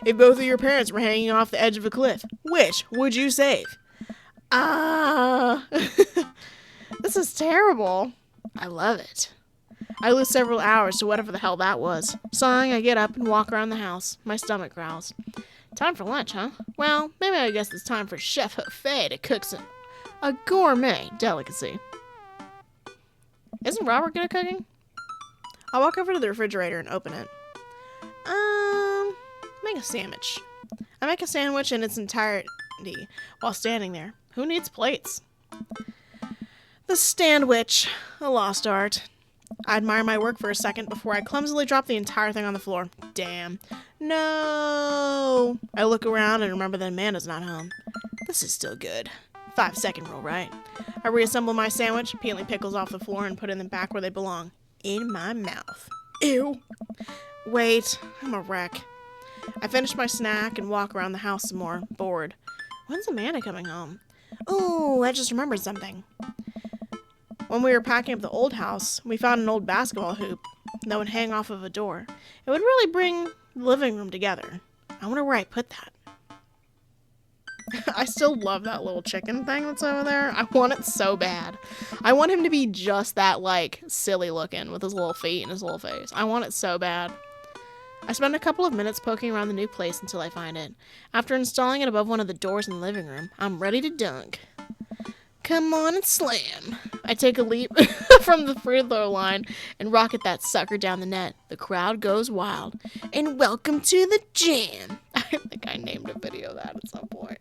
If both of your parents were hanging off the edge of a cliff, which would you save? This is terrible. I love it. I lose several hours to whatever the hell that was. Sighing, I get up and walk around the house. My stomach growls. Time for lunch, huh? Well, maybe I guess it's time for Chef Buffet to cook a gourmet delicacy. Isn't Robert good at cooking? I walk over to the refrigerator and open it. Make a sandwich. I make a sandwich in its entirety while standing there. Who needs plates? The Standwich, a lost art. I admire my work for a second before I clumsily drop the entire thing on the floor. Damn. No! I look around and remember that Amanda's not home. This is still good. 5-second rule, right? I reassemble my sandwich, peeling pickles off the floor and putting them back where they belong. In my mouth. Ew. Wait, I'm a wreck. I finish my snack and walk around the house some more, bored. When's Amanda coming home? Ooh, I just remembered something. When we were packing up the old house, we found an old basketball hoop that would hang off of a door. It would really bring the living room together. I wonder where I put that. I still love that little chicken thing that's over there. I want it so bad. I want him to be just that, like, silly looking with his little feet and his little face. I want it so bad. I spend a couple of minutes poking around the new place until I find it. After installing it above one of the doors in the living room, I'm ready to dunk. Come on and slam. I take a leap from the free throw line and rocket that sucker down the net. The crowd goes wild. And welcome to the jam. I think I named a video of that at some point.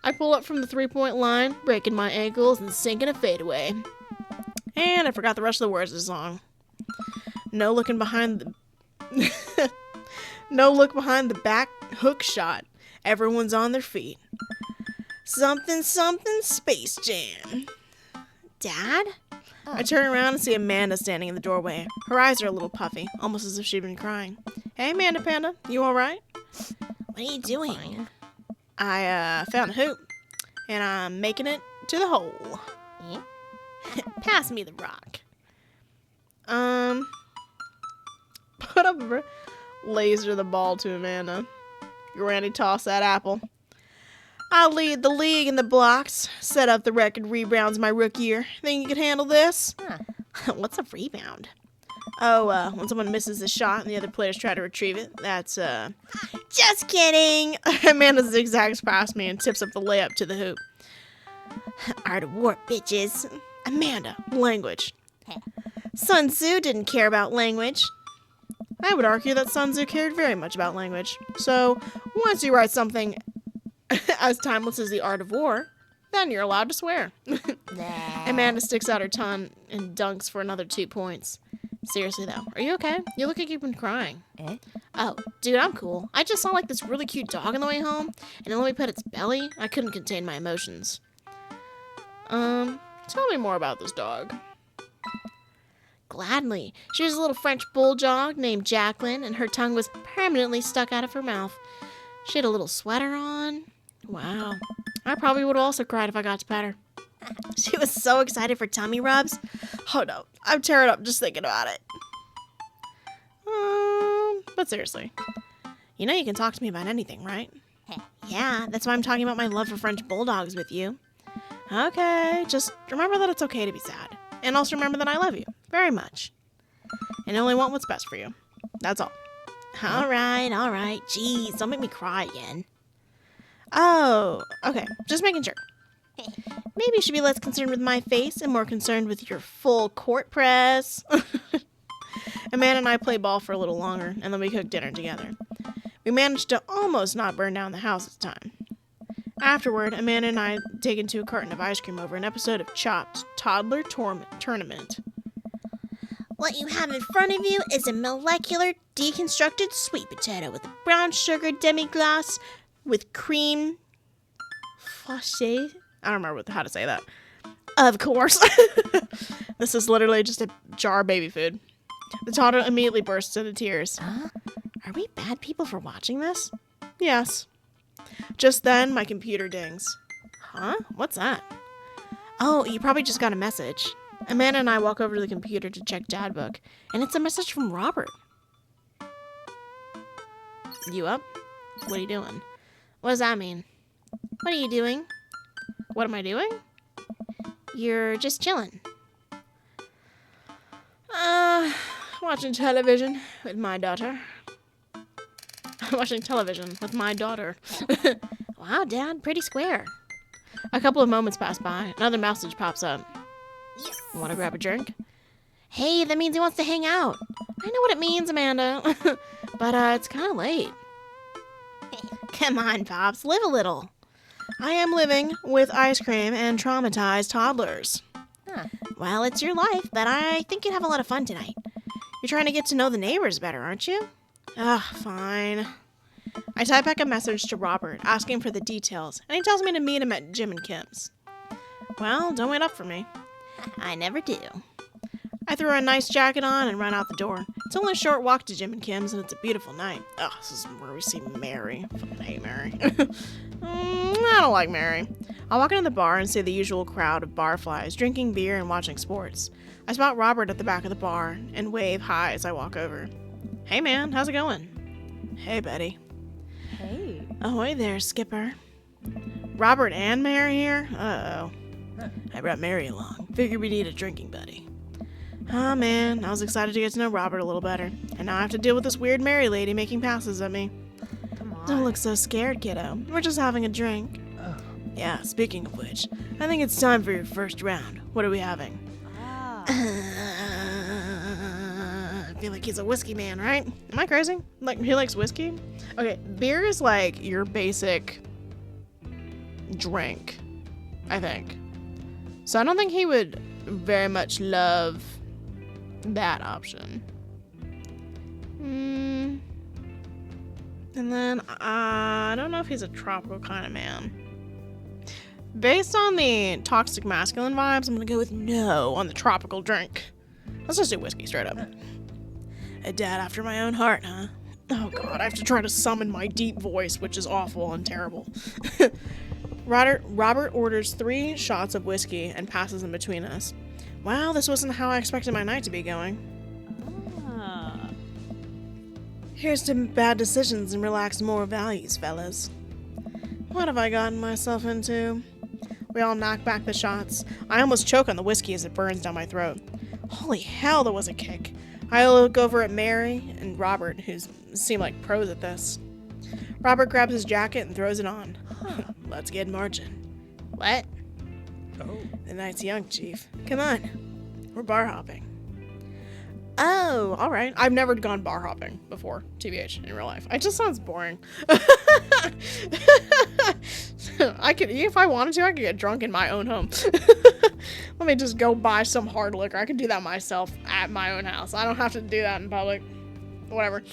I pull up from the three-point line, breaking my ankles and sinking a fadeaway. And I forgot the rest of the words of the song. No look behind the back hook shot. Everyone's on their feet. Something, something, Space Jam. Dad? I turn around and see Amanda standing in the doorway. Her eyes are a little puffy, almost as if she'd been crying. Hey, Amanda Panda, you alright? What are you doing? Fine. I found a hoop, and I'm making it to the hole. Eh? Pass me the rock. Put up a laser the ball to Amanda. Granny toss that apple. I lead the league in the blocks. Set up the record rebounds my rookie year. Think you can handle this? Huh. What's a rebound? Oh, when someone misses a shot and the other players try to retrieve it. That's, Just kidding! Amanda zigzags past me and tips up the layup to the hoop. Art of war, bitches. Amanda, language. Sun Tzu didn't care about language. I would argue that Sun Tzu cared very much about language. So, once you write something as timeless as the art of war, then you're allowed to swear. Amanda sticks out her tongue and dunks for another 2 points. Seriously, though, are you okay? You look like you've been crying. Eh? Oh, dude, I'm cool. I just saw, like, this really cute dog on the way home, and then when we pet its belly, I couldn't contain my emotions. Tell me more about this dog. Gladly. She was a little French bulldog named Jacqueline, and her tongue was permanently stuck out of her mouth. She had a little sweater on. Wow. I probably would have also cried if I got to pet her. She was so excited for tummy rubs. Oh no, I'm tearing up just thinking about it. But seriously, you know you can talk to me about anything, right? Yeah, that's why I'm talking about my love for French bulldogs with you. Okay, just remember that it's okay to be sad. And also remember that I love you very much. And I only want what's best for you. That's all. All right. Jeez, don't make me cry again. Oh, okay, just making sure. Maybe you should be less concerned with my face and more concerned with your full court press. Amanda and I played ball for a little longer, and then we cooked dinner together. We managed to almost not burn down the house this time. Afterward, Amanda and I dig into a carton of ice cream over an episode of Chopped Toddler Tournament. What you have in front of you is a molecular deconstructed sweet potato with a brown sugar demi-glace with cream fâché. I don't remember how to say that. Of course. This is literally just a jar of baby food. The toddler immediately bursts into tears. Huh? Are we bad people for watching this? Yes. Just then, my computer dings. Huh? What's that? Oh, you probably just got a message. Amanda and I walk over to the computer to check Dad Book, and it's a message from Robert. You up? What are you doing? What does that mean? What are you doing? What am I doing? You're just chilling. Watching television with my daughter. Watching television with my daughter. Wow, Dad, pretty square. A couple of moments pass by. Another message pops up. Yes. Want to grab a drink? Hey, that means he wants to hang out. I know what it means, Amanda. But it's kind of late. Come on, Pops, live a little. I am living with ice cream and traumatized toddlers. Huh. Well, it's your life, but I think you'd have a lot of fun tonight. You're trying to get to know the neighbors better, aren't you? Fine. I type back a message to Robert, asking for the details, and he tells me to meet him at Jim and Kim's. Well, don't wait up for me. I never do. I throw a nice jacket on and run out the door. It's only a short walk to Jim and Kim's, and it's a beautiful night. Oh, this is where we see Mary. I fucking hate Mary. I don't like Mary. I walk into the bar and see the usual crowd of barflies, drinking beer and watching sports. I spot Robert at the back of the bar and wave hi as I walk over. Hey man, how's it going? Hey Betty. Hey. Ahoy there, Skipper. Robert and Mary here? Uh-oh. I brought Mary along. Figured we need a drinking buddy. Ah, man, I was excited to get to know Robert a little better. And now I have to deal with this weird Mary lady making passes at me. Come on. Don't look so scared, kiddo. We're just having a drink. Yeah, speaking of which, I think it's time for your first round. What are we having? I feel like he's a whiskey man, right? Am I crazy? Like, he likes whiskey? Okay, beer is like your basic drink, I think. So I don't think he would very much love that option. And then, I don't know if he's a tropical kind of man. Based on the toxic masculine vibes, I'm gonna go with no on the tropical drink. Let's just do whiskey straight up. A dad after my own heart, huh? Oh god, I have to try to summon my deep voice, which is awful and terrible. Robert orders 3 shots of whiskey and passes them between us. Wow, this wasn't how I expected my night to be going. Ah. Here's to bad decisions and relaxed moral values, fellas. What have I gotten myself into? We all knock back the shots. I almost choke on the whiskey as it burns down my throat. Holy hell, that was a kick. I look over at Mary and Robert, who seem like pros at this. Robert grabs his jacket and throws it on. Let's get marching. What? Oh. The night's young, Chief. Come on. We're bar hopping. Oh, all right. I've never gone bar hopping before, TBH, in real life. It just sounds boring. I could, if I wanted to, I could get drunk in my own home. Let me just go buy some hard liquor. I can do that myself at my own house. I don't have to do that in public. Whatever.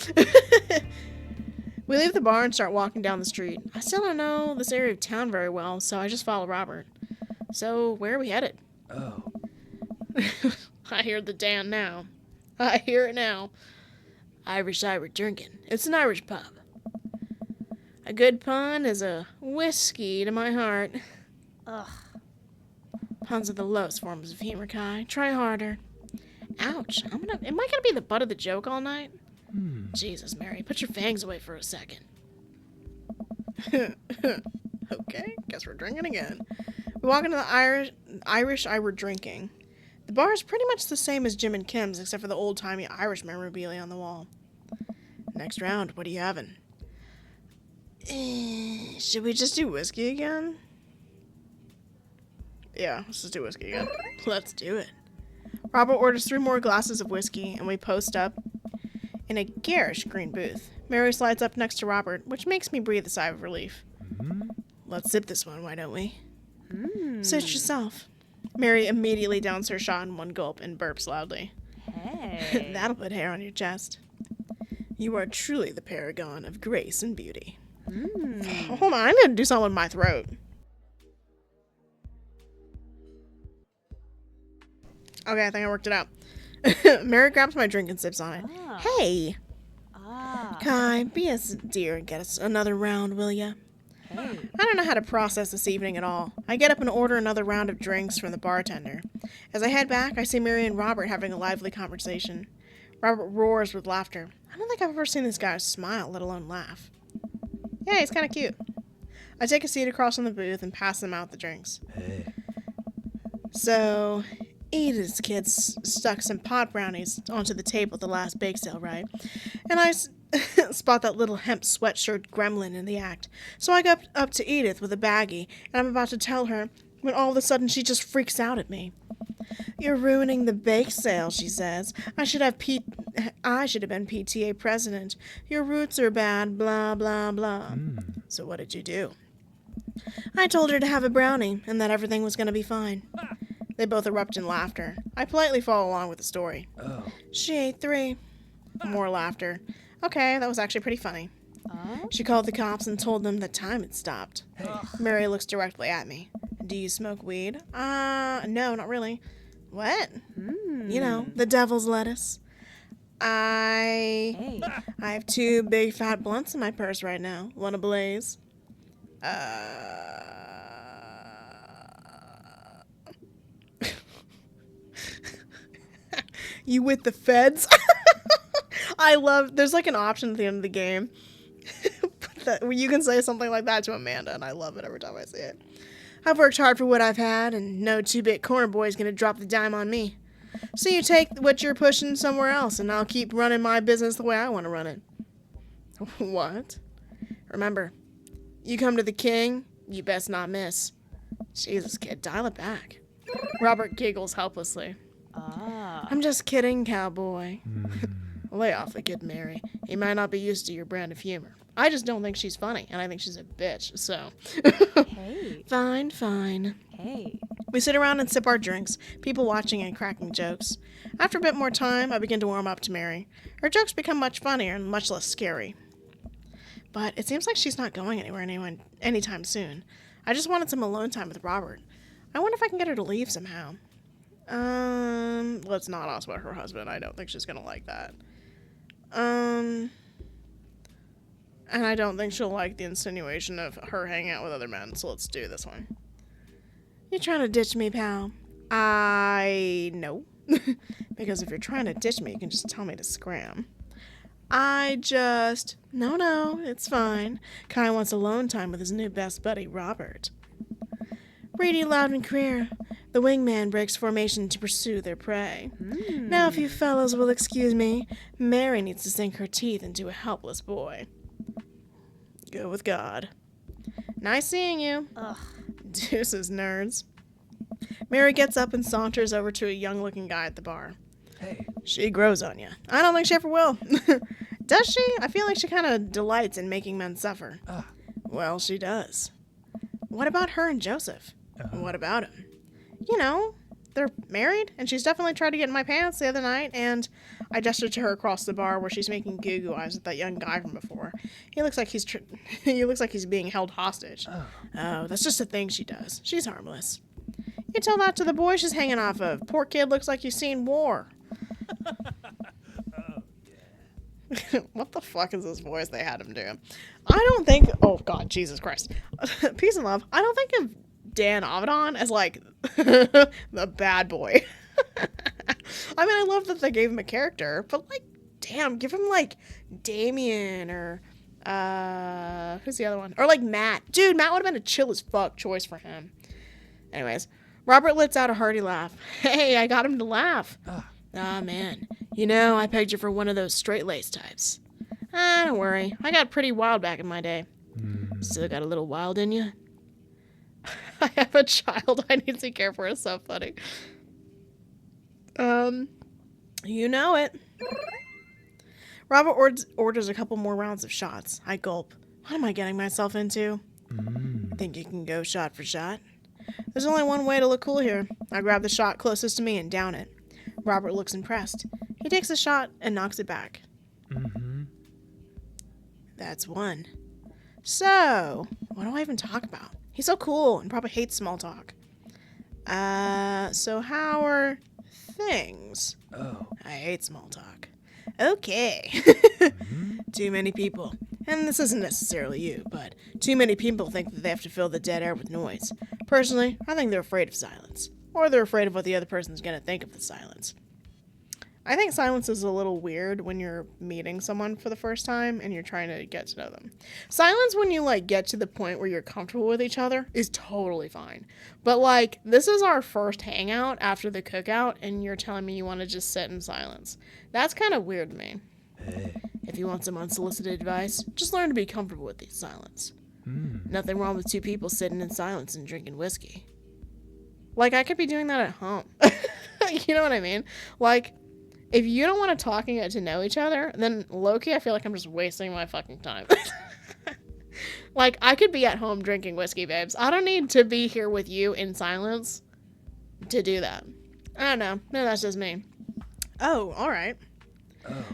We leave the bar and start walking down the street. I still don't know this area of town very well, so I just follow Robert. So, where are we headed? Oh. I hear the Dan now. I hear it now. Irish drinking. It's an Irish pub. A good pun is a whiskey to my heart. Ugh. Puns are the lowest forms of humor, Kai. Try harder. Ouch. Am I gonna be the butt of the joke all night? Jesus, Mary, put your fangs away for a second. Okay, guess we're drinking again. We walk into the Irish I were drinking. The bar is pretty much the same as Jim and Kim's, except for the old-timey Irish memorabilia on the wall. Next round, what are you having? Should we just do whiskey again? Yeah, let's just do whiskey again. Let's do it. Robert orders 3 more glasses of whiskey, and we post up in a garish green booth. Mary slides up next to Robert, which makes me breathe a sigh of relief. Let's sip this one, why don't we? Suit yourself. Mary immediately downs her shot in one gulp and burps loudly. Hey. That'll put hair on your chest. You are truly the paragon of grace and beauty. Hold on, I need to do something with my throat. Okay, I think I worked it out. Mary grabs my drink and sips on it. Ah. Hey! Ah. Kai, be a dear and get us another round, will ya? Hey. I don't know how to process this evening at all. I get up and order another round of drinks from the bartender. As I head back, I see Mary and Robert having a lively conversation. Robert roars with laughter. I don't think I've ever seen this guy smile, let alone laugh. Yeah, he's kind of cute. I take a seat across from the booth and pass them out the drinks. Hey. So, Edith's kids stuck some pot brownies onto the table at the last bake sale, right? And I spot that little hemp sweatshirt gremlin in the act. So I go up to Edith with a baggie, and I'm about to tell her, when all of a sudden she just freaks out at me. You're ruining the bake sale, she says. I should have been PTA president. Your roots are bad, blah, blah, blah. So what did you do? I told her to have a brownie, and that everything was going to be fine. They both erupt in laughter. I politely follow along with the story. Oh. She ate 3. More laughter. Okay, that was actually pretty funny. Oh. She called the cops and told them that time had stopped. Mary looks directly at me. Do you smoke weed? No, not really. What? You know, the devil's lettuce. Hey. I have 2 big fat blunts in my purse right now. Wanna blaze? You with the feds? I love, there's like an option at the end of the game where you can say something like that to Amanda, and I love it every time I see it. I've worked hard for what I've had, and no 2-bit corner boy's gonna drop the dime on me. So you take what you're pushing somewhere else, and I'll keep running my business the way I want to run it. What? Remember, you come to the king, you best not miss. Jesus, kid, dial it back. Robert giggles helplessly. Ah. I'm just kidding, cowboy. Lay off the kid, Mary. He might not be used to your brand of humor. I just don't think she's funny, and I think she's a bitch, so. Hey. Fine, fine. Hey. We sit around and sip our drinks, people watching and cracking jokes. After a bit more time, I begin to warm up to Mary. Her jokes become much funnier and much less scary. But it seems like she's not going anywhere anytime soon. I just wanted some alone time with Robert. I wonder if I can get her to leave somehow. Let's not ask about her husband. I don't think she's gonna like that. And I don't think she'll like the insinuation of her hanging out with other men, so let's do this one. You trying to ditch me, pal? No. Because if you're trying to ditch me, you can just tell me to scram. No, it's fine. Kai wants alone time with his new best buddy, Robert. Reading loud and clear, the wingman breaks formation to pursue their prey. Now, if you fellows will excuse me, Mary needs to sink her teeth into a helpless boy. Go with God. Nice seeing you. Ugh. Deuces, nerds. Mary gets up and saunters over to a young-looking guy at the bar. Hey. She grows on you. I don't think she ever will. Does she? I feel like she kind of delights in making men suffer. Well, she does. What about her and Joseph? What about him? You know, they're married, and she's definitely tried to get in my pants the other night, and I gestured to her across the bar where she's making goo-goo eyes at that young guy from before. He looks like he's being held hostage. Oh, that's just a thing she does. She's harmless. You tell that to the boy she's hanging off of. Poor kid looks like you've seen war. What the fuck is this voice they had him do? I don't think... Oh, God, Jesus Christ. Peace and love. I don't think of Dan Avedon as, like, the bad boy. I mean, I love that they gave him a character, but, like, damn, give him, like, Damien or... who's the other one? Or, like, Matt. Dude, Matt would have been a chill as fuck choice for him. Anyways, Robert lets out a hearty laugh. Hey, I got him to laugh. Ah, man. You know, I pegged you for one of those straight-laced types. Don't worry. I got pretty wild back in my day. Still got a little wild in you? I have a child I need to care for. It's so funny. You know it. Robert orders a couple more rounds of shots. I gulp. What am I getting myself into? Think you can go shot for shot? There's only one way to look cool here. I grab the shot closest to me and down it. Robert looks impressed. He takes the shot and knocks it back. That's one. So, what do I even talk about? He's so cool and probably hates small talk. So how are things? I hate small talk. Okay. Too many people. And this isn't necessarily you, but too many people think that they have to fill the dead air with noise. Personally, I think they're afraid of silence. Or they're afraid of what the other person's going to think of the silence. I think silence is a little weird when you're meeting someone for the first time and you're trying to get to know them. Silence when you, like, get to the point where you're comfortable with each other is totally fine. But, like, this is our first hangout after the cookout and you're telling me you want to just sit in silence. That's kind of weird to me. If you want some unsolicited advice, just learn to be comfortable with the silence. Nothing wrong with two people sitting in silence and drinking whiskey. Like, I could be doing that at home. You know what I mean? Like, if you don't want to talk and get to know each other, then low-key, I feel like I'm just wasting my fucking time. Like, I could be at home drinking whiskey, babes. I don't need to be here with you in silence to do that. I don't know. No, that's just me. Oh, all right.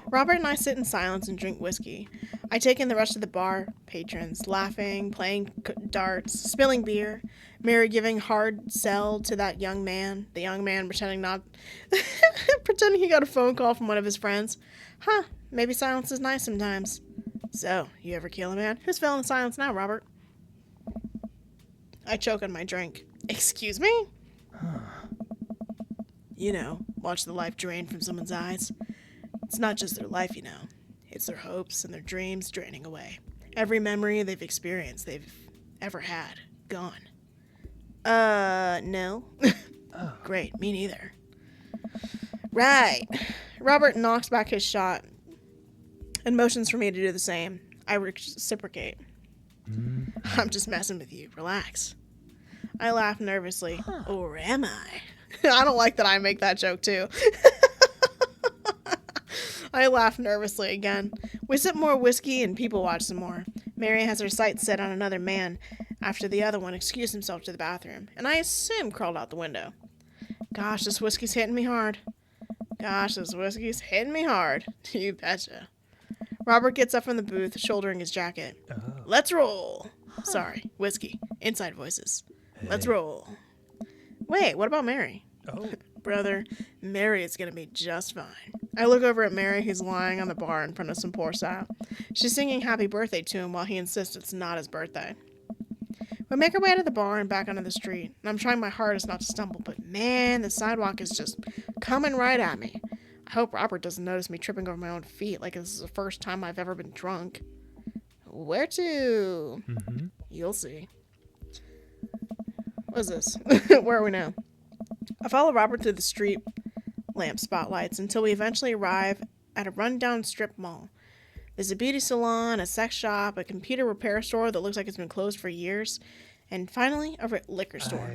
Robert and I sit in silence and drink whiskey. I take in the rest of the bar patrons, laughing, playing darts, spilling beer. Mary giving hard sell to that young man. The young man pretending he got a phone call from one of his friends. Maybe silence is nice sometimes. So, you ever kill a man? Who's filling the silence now, Robert? I choke on my drink. Excuse me? You know, watch the life drain from someone's eyes. It's not just their life, you know. It's their hopes and their dreams draining away. Every memory they've experienced, they've ever had, gone. No. Great, me neither. Right. Robert knocks back his shot and motions for me to do the same. I reciprocate. I'm just messing with you. Relax. I laugh nervously. Or am I? I don't like that I make that joke, too. I laugh nervously again. We sip more whiskey and people watch some more. Mary has her sights set on another man after the other one excused himself to the bathroom, and I assume crawled out the window. Gosh, this whiskey's hitting me hard. You betcha. Robert gets up from the booth, shouldering his jacket. Let's roll. Sorry, whiskey. Inside voices. Let's roll. Wait, what about Mary? Brother, Mary is going to be just fine. I look over at Mary, who's lying on the bar in front of some poor sap. She's singing happy birthday to him while he insists it's not his birthday. We make our way out of the bar and back onto the street, and I'm trying my hardest not to stumble, but man, the sidewalk is just coming right at me. I hope Robert doesn't notice me tripping over my own feet like this is the first time I've ever been drunk. Where to? You'll see. What is this? Where are we now? I follow Robert through the street lamp spotlights until we eventually arrive at a rundown strip mall. There's a beauty salon, a sex shop, a computer repair store that looks like it's been closed for years, and finally a liquor store.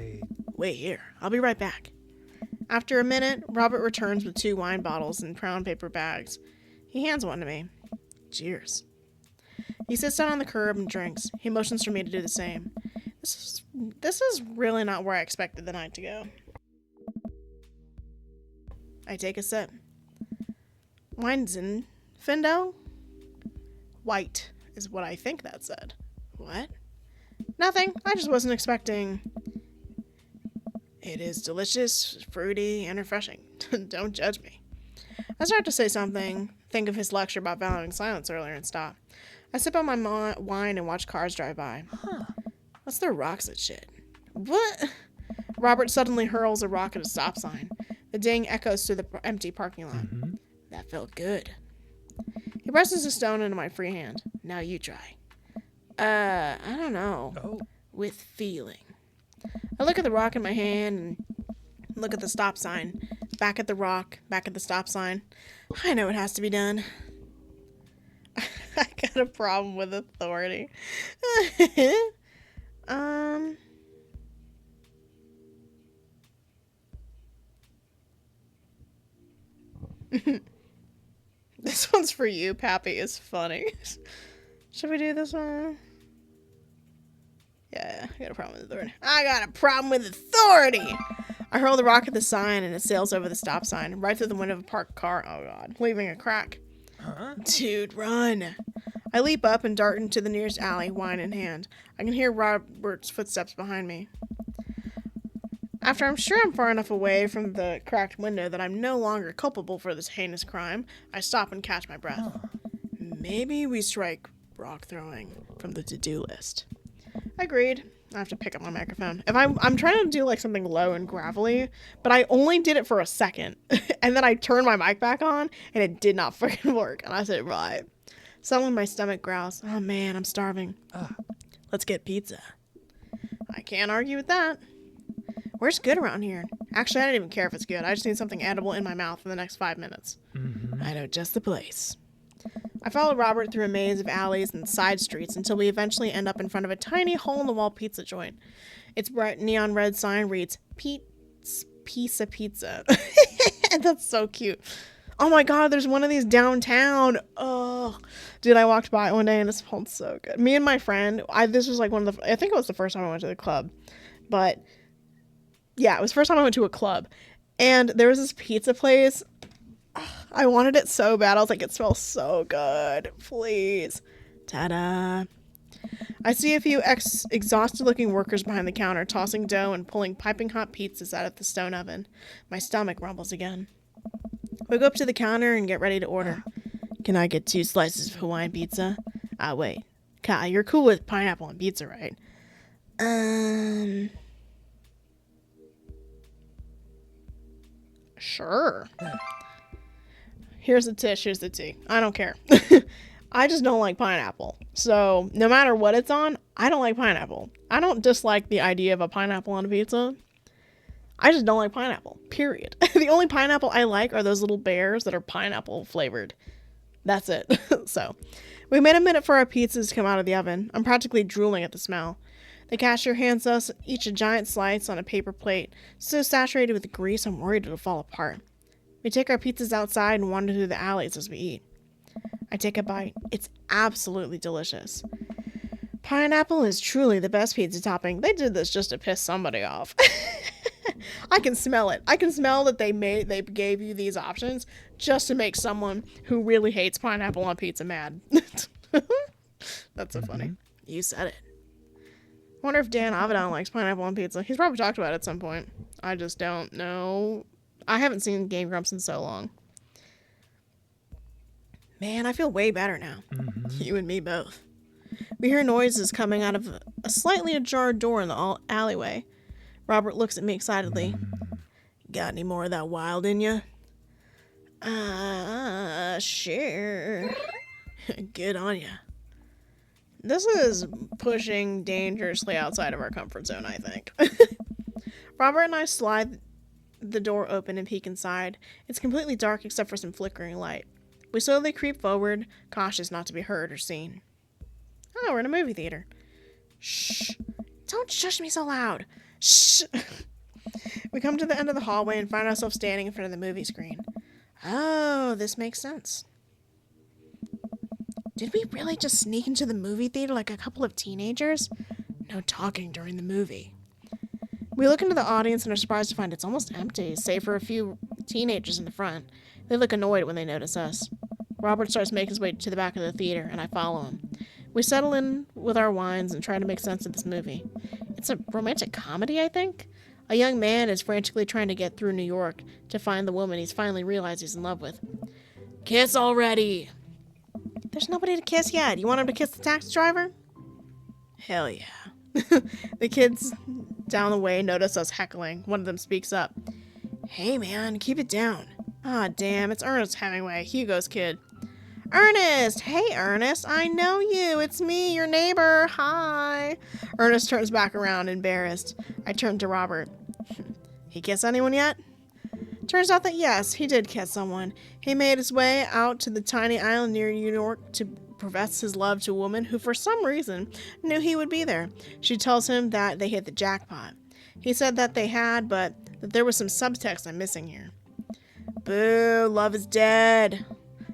Wait here, I'll be right back. After a minute, Robert returns with 2 wine bottles in brown paper bags. He hands one to me. Cheers. He sits down on the curb and drinks. He motions for me to do the same. This is really not where I expected the night to go. I take a sip. Zinfandel? White is what I think that said. What? Nothing. I just wasn't expecting. It is delicious, fruity, and refreshing. Don't judge me. I start to say something, think of his lecture about valuing silence earlier, and stop. I sip on my wine and watch cars drive by. Let's throw rocks at shit. What? Robert suddenly hurls a rock at a stop sign. The ding echoes through the empty parking lot. That felt good. He presses a stone into my free hand. Now you try. I don't know. With feeling. I look at the rock in my hand and look at the stop sign. Back at the rock, back at the stop sign. I know it has to be done. I got a problem with authority. This one's for you, Pappy. It's funny. Should we do this one? Yeah, I got a problem with authority. I got a problem with authority! I hurl the rock at the sign and it sails over the stop sign, right through the window of a parked car. Oh god, leaving a crack. Dude, run! I leap up and dart into the nearest alley, wine in hand. I can hear Robert's footsteps behind me. After I'm sure I'm far enough away from the cracked window that I'm no longer culpable for this heinous crime, I stop and catch my breath. Maybe we strike rock throwing from the to-do list. Agreed. I have to pick up my microphone. If I'm trying to do like something low and gravelly, but I only did it for a second. And then I turned my mic back on and it did not fucking work. And I said, right. Suddenly my stomach growls. Oh man, I'm starving. Let's get pizza. I can't argue with that. Where's good around here? Actually, I don't even care if it's good. I just need something edible in my mouth in the next 5 minutes. I know just the place. I follow Robert through a maze of alleys and side streets until we eventually end up in front of a tiny hole-in-the-wall pizza joint. Its bright neon red sign reads, Pizza Pizza. That's so cute. Oh my god, there's one of these downtown. Oh, dude, I walked by it one day and it smelled so good. Me and my friend, this was like I think it was the first time I went to the club. But yeah, it was the first time I went to a club. And there was this pizza place. I wanted it so bad. I was like, it smells so good. Please. Ta-da. I see a few exhausted-looking workers behind the counter, tossing dough and pulling piping hot pizzas out of the stone oven. My stomach rumbles again. We go up to the counter and get ready to order. Can I get 2 slices of Hawaiian pizza? Wait. Kyle, you're cool with pineapple on pizza, right? Sure. Here's the tish, here's the tea. I don't care. I just don't like pineapple. So, no matter what it's on, I don't like pineapple. I don't dislike the idea of a pineapple on a pizza. I just don't like pineapple. Period. The only pineapple I like are those little bears that are pineapple flavored. That's it. So, we made a minute for our pizzas to come out of the oven. I'm practically drooling at the smell. The cashier hands us each a giant slice on a paper plate, so saturated with grease I'm worried it'll fall apart. We take our pizzas outside and wander through the alleys as we eat. I take a bite. It's absolutely delicious. Pineapple is truly the best pizza topping. They did this just to piss somebody off. I can smell it. I can smell that they gave you these options just to make someone who really hates pineapple on pizza mad. That's so funny. You said it. I wonder if Dan Avedon likes pineapple on pizza. He's probably talked about it at some point. I just don't know. I haven't seen Game Grumps in so long. Man, I feel way better now. You and me both. We hear noises coming out of a slightly ajar door in the alleyway. Robert looks at me excitedly. Got any more of that wild in you? Sure. Good on ya. This is pushing dangerously outside of our comfort zone, I think. Robert and I slide the door open and peek inside. It's completely dark except for some flickering light. We slowly creep forward, cautious not to be heard or seen. Oh, we're in a movie theater. Shh. Don't shush me so loud. Shh. We come to the end of the hallway and find ourselves standing in front of the movie screen. Oh, this makes sense. Did we really just sneak into the movie theater like a couple of teenagers? No talking during the movie. We look into the audience and are surprised to find it's almost empty, save for a few teenagers in the front. They look annoyed when they notice us. Robert starts making his way to the back of the theater, and I follow him. We settle in with our wines and try to make sense of this movie. It's a romantic comedy, I think? A young man is frantically trying to get through New York to find the woman he's finally realized he's in love with. Kiss already! There's nobody to kiss yet. You want him to kiss the taxi driver? Hell yeah. The kids down the way notice us heckling. One of them speaks up. Hey man, keep it down. Ah, damn, it's Ernest Hemingway, Hugo's kid. Ernest! Hey, Ernest, I know you. It's me, your neighbor. Hi. Ernest turns back around, embarrassed. I turn to Robert. He kiss anyone yet? Turns out that yes, he did kiss someone. He made his way out to the tiny island near New York to profess his love to a woman who, for some reason, knew he would be there. She tells him that they hit the jackpot. He said that they had, but that there was some subtext I'm missing here. Boo, love is dead.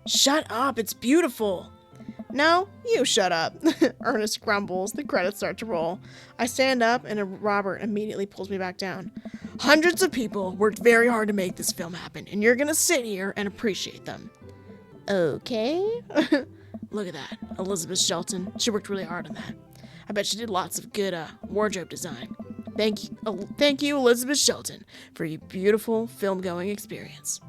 Shut up, it's beautiful. No, you shut up. Ernest grumbles. The credits start to roll. I stand up and Robert immediately pulls me back down. Hundreds of people worked very hard to make this film happen, and you're gonna sit here and appreciate them. Okay. Look at that. Elizabeth Shelton. She worked really hard on that. I bet she did lots of good wardrobe design. Thank you, Elizabeth Shelton, for your beautiful film-going experience.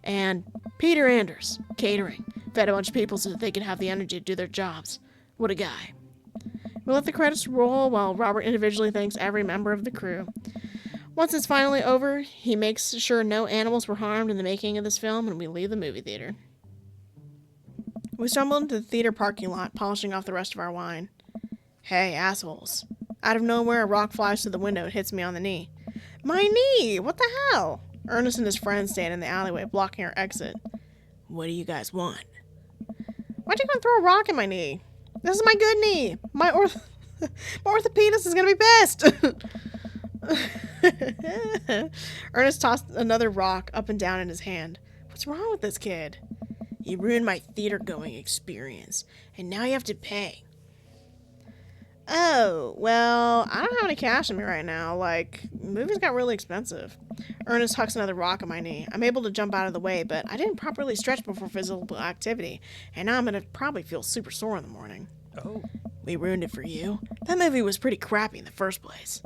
And Peter Anders, catering, fed a bunch of people so that they could have the energy to do their jobs. What a guy. We let the credits roll while Robert individually thanks every member of the crew. Once it's finally over, he makes sure no animals were harmed in the making of this film, and we leave the movie theater. We stumble into the theater parking lot, polishing off the rest of our wine. Hey, assholes. Out of nowhere, a rock flies through the window and hits me on the knee. My knee! What the hell? Ernest and his friends stand in the alleyway, blocking our exit. What do you guys want? Why'd you go and throw a rock in my knee? This is my good knee. My orthopedist is gonna be pissed. Ernest tossed another rock up and down in his hand. What's wrong with this kid? You ruined my theater-going experience, and now you have to pay. Oh, well, I don't have any cash on me right now. Movies got really expensive. Ernest hucks another rock on my knee. I'm able to jump out of the way, but I didn't properly stretch before physical activity, and now I'm gonna probably feel super sore in the morning. Oh. We ruined it for you? That movie was pretty crappy in the first place.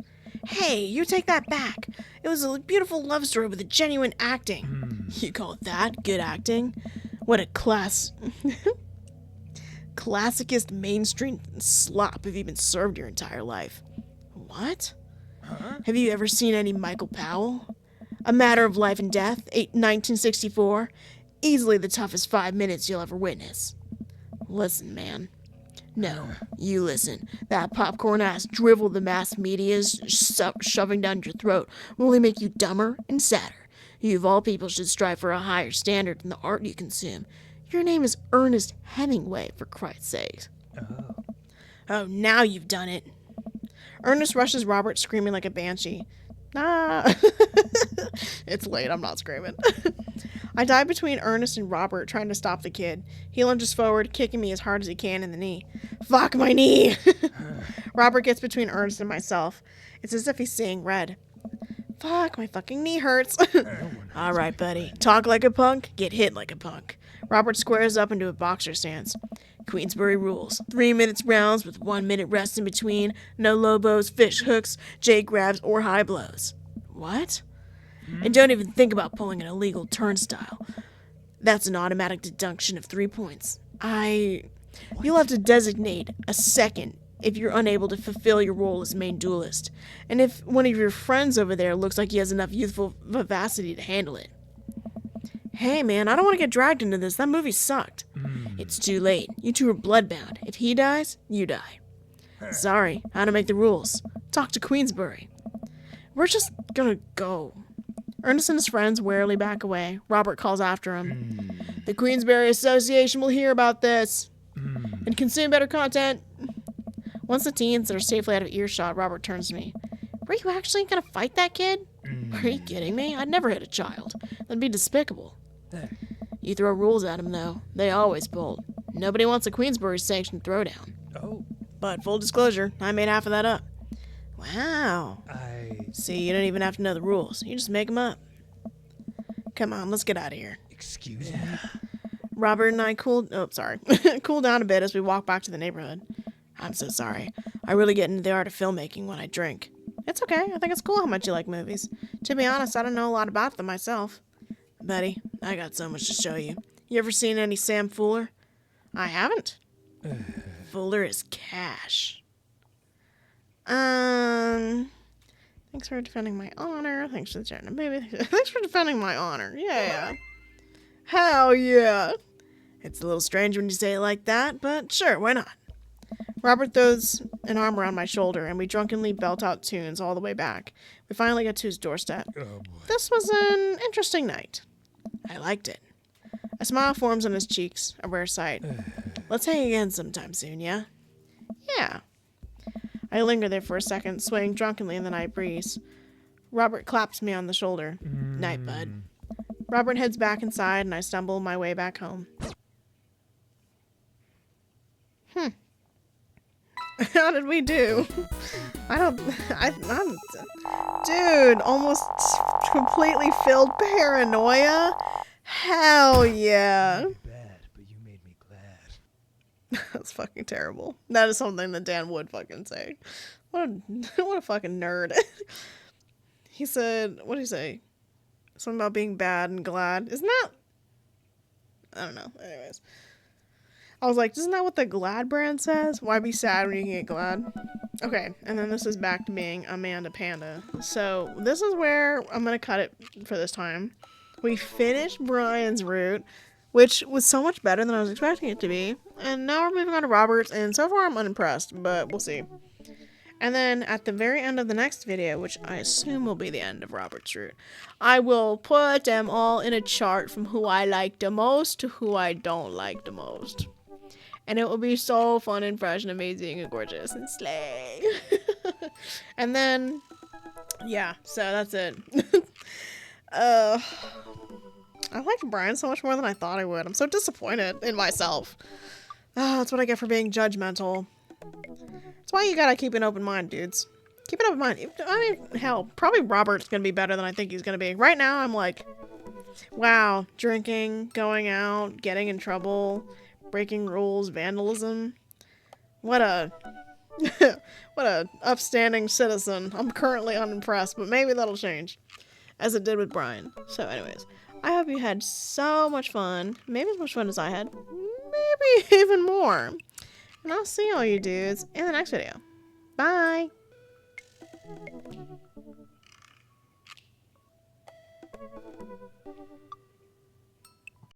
Hey, you take that back. It was a beautiful love story with a genuine acting. You call it that? Good acting? What a classicist mainstream slop have you been served your entire life. What? Huh? Have you ever seen any Michael Powell? A Matter of Life and Death, 1964. Easily the toughest 5 minutes you'll ever witness. Listen, man. No, you listen. That popcorn-ass drivel the mass media is shoving down your throat will only make you dumber and sadder. You of all people should strive for a higher standard in the art you consume. Your name is Ernest Hemingway, for Christ's sake. Oh, now you've done it. Ernest rushes Robert, screaming like a banshee. Ah! It's late, I'm not screaming. I dive between Ernest and Robert, trying to stop the kid. He lunges forward, kicking me as hard as he can in the knee. Fuck my knee! Robert gets between Ernest and myself. It's as if he's seeing red. Fuck, my fucking knee hurts. All right, buddy. Talk like a punk, get hit like a punk. Robert squares up into a boxer stance. Queensbury rules. 3 minutes rounds with 1 minute rest in between. No lobos, fish hooks, J grabs, or high blows. What? And don't even think about pulling an illegal turnstile. That's an automatic deduction of 3 points. You'll have to designate a second if you're unable to fulfill your role as main duelist, and if one of your friends over there looks like he has enough youthful vivacity to handle it. Hey man, I don't want to get dragged into this. That movie sucked. It's too late. You two are bloodbound. If he dies, you die. Sorry, how to make the rules. Talk to Queensbury. We're just gonna go. Ernest and his friends warily back away. Robert calls after him. The Queensbury Association will hear about this and consume better content. Once the teens are safely out of earshot, Robert turns to me. Were you actually gonna fight that kid? Are you kidding me? I'd never hit a child. That'd be despicable. You throw rules at him, though. They always bolt. Nobody wants a Queensbury sanctioned throwdown. Oh, But full disclosure, I made half of that up. Wow. See, you don't even have to know the rules. You just make them up. Come on, let's get out of here. excuse me? Robert and I cooled down a bit as we walk back to the neighborhood. I'm so sorry. I really get into the art of filmmaking when I drink. It's okay. I think it's cool how much you like movies. To be honest, I don't know a lot about them myself. Buddy, I got so much to show you. You ever seen any Sam Fuller? I haven't. Fuller is cash. Thanks for defending my honor. Thanks for the chat, baby. Thanks for defending my honor. Yeah. Hell yeah. It's a little strange when you say it like that, but sure, why not? Robert throws an arm around my shoulder, and we drunkenly belt out tunes all the way back. We finally get to his doorstep. Oh boy. This was an interesting night. I liked it. A smile forms on his cheeks, a rare sight. Let's hang again sometime soon, yeah? Yeah. I linger there for a second, swaying drunkenly in the night breeze. Robert claps me on the shoulder. Night, bud. Robert heads back inside, and I stumble my way back home. How did we do? Dude, almost completely filled paranoia? Hell yeah. Bad, but you made me glad. That's fucking terrible. That is something that Dan would fucking say. What a fucking nerd. He said, what did he say? Something about being bad and glad. Isn't that? I don't know. Anyways. I was like, isn't that what the Glad brand says? Why be sad when you can get glad? Okay, and then this is back to being Amanda Panda. So this is where I'm going to cut it for this time. We finished Brian's route, which was so much better than I was expecting it to be. And now we're moving on to Robert's, and so far I'm unimpressed, but we'll see. And then at the very end of the next video, which I assume will be the end of Robert's route, I will put them all in a chart from who I like the most to who I don't like the most. And it will be so fun and fresh and amazing and gorgeous and slay. And then, yeah, so that's it. I liked Brian so much more than I thought I would. I'm so disappointed in myself. That's what I get for being judgmental. That's why you gotta keep an open mind, dudes. Keep an open mind. I mean, hell, probably Robert's gonna be better than I think he's gonna be. Right now, I'm like, wow, drinking, going out, getting in trouble, breaking rules, vandalism. What a upstanding citizen. I'm currently unimpressed, but maybe that'll change, as it did with Brian. So anyways, I hope you had so much fun. Maybe as much fun as I had. Maybe even more. And I'll see all you dudes in the next video. Bye!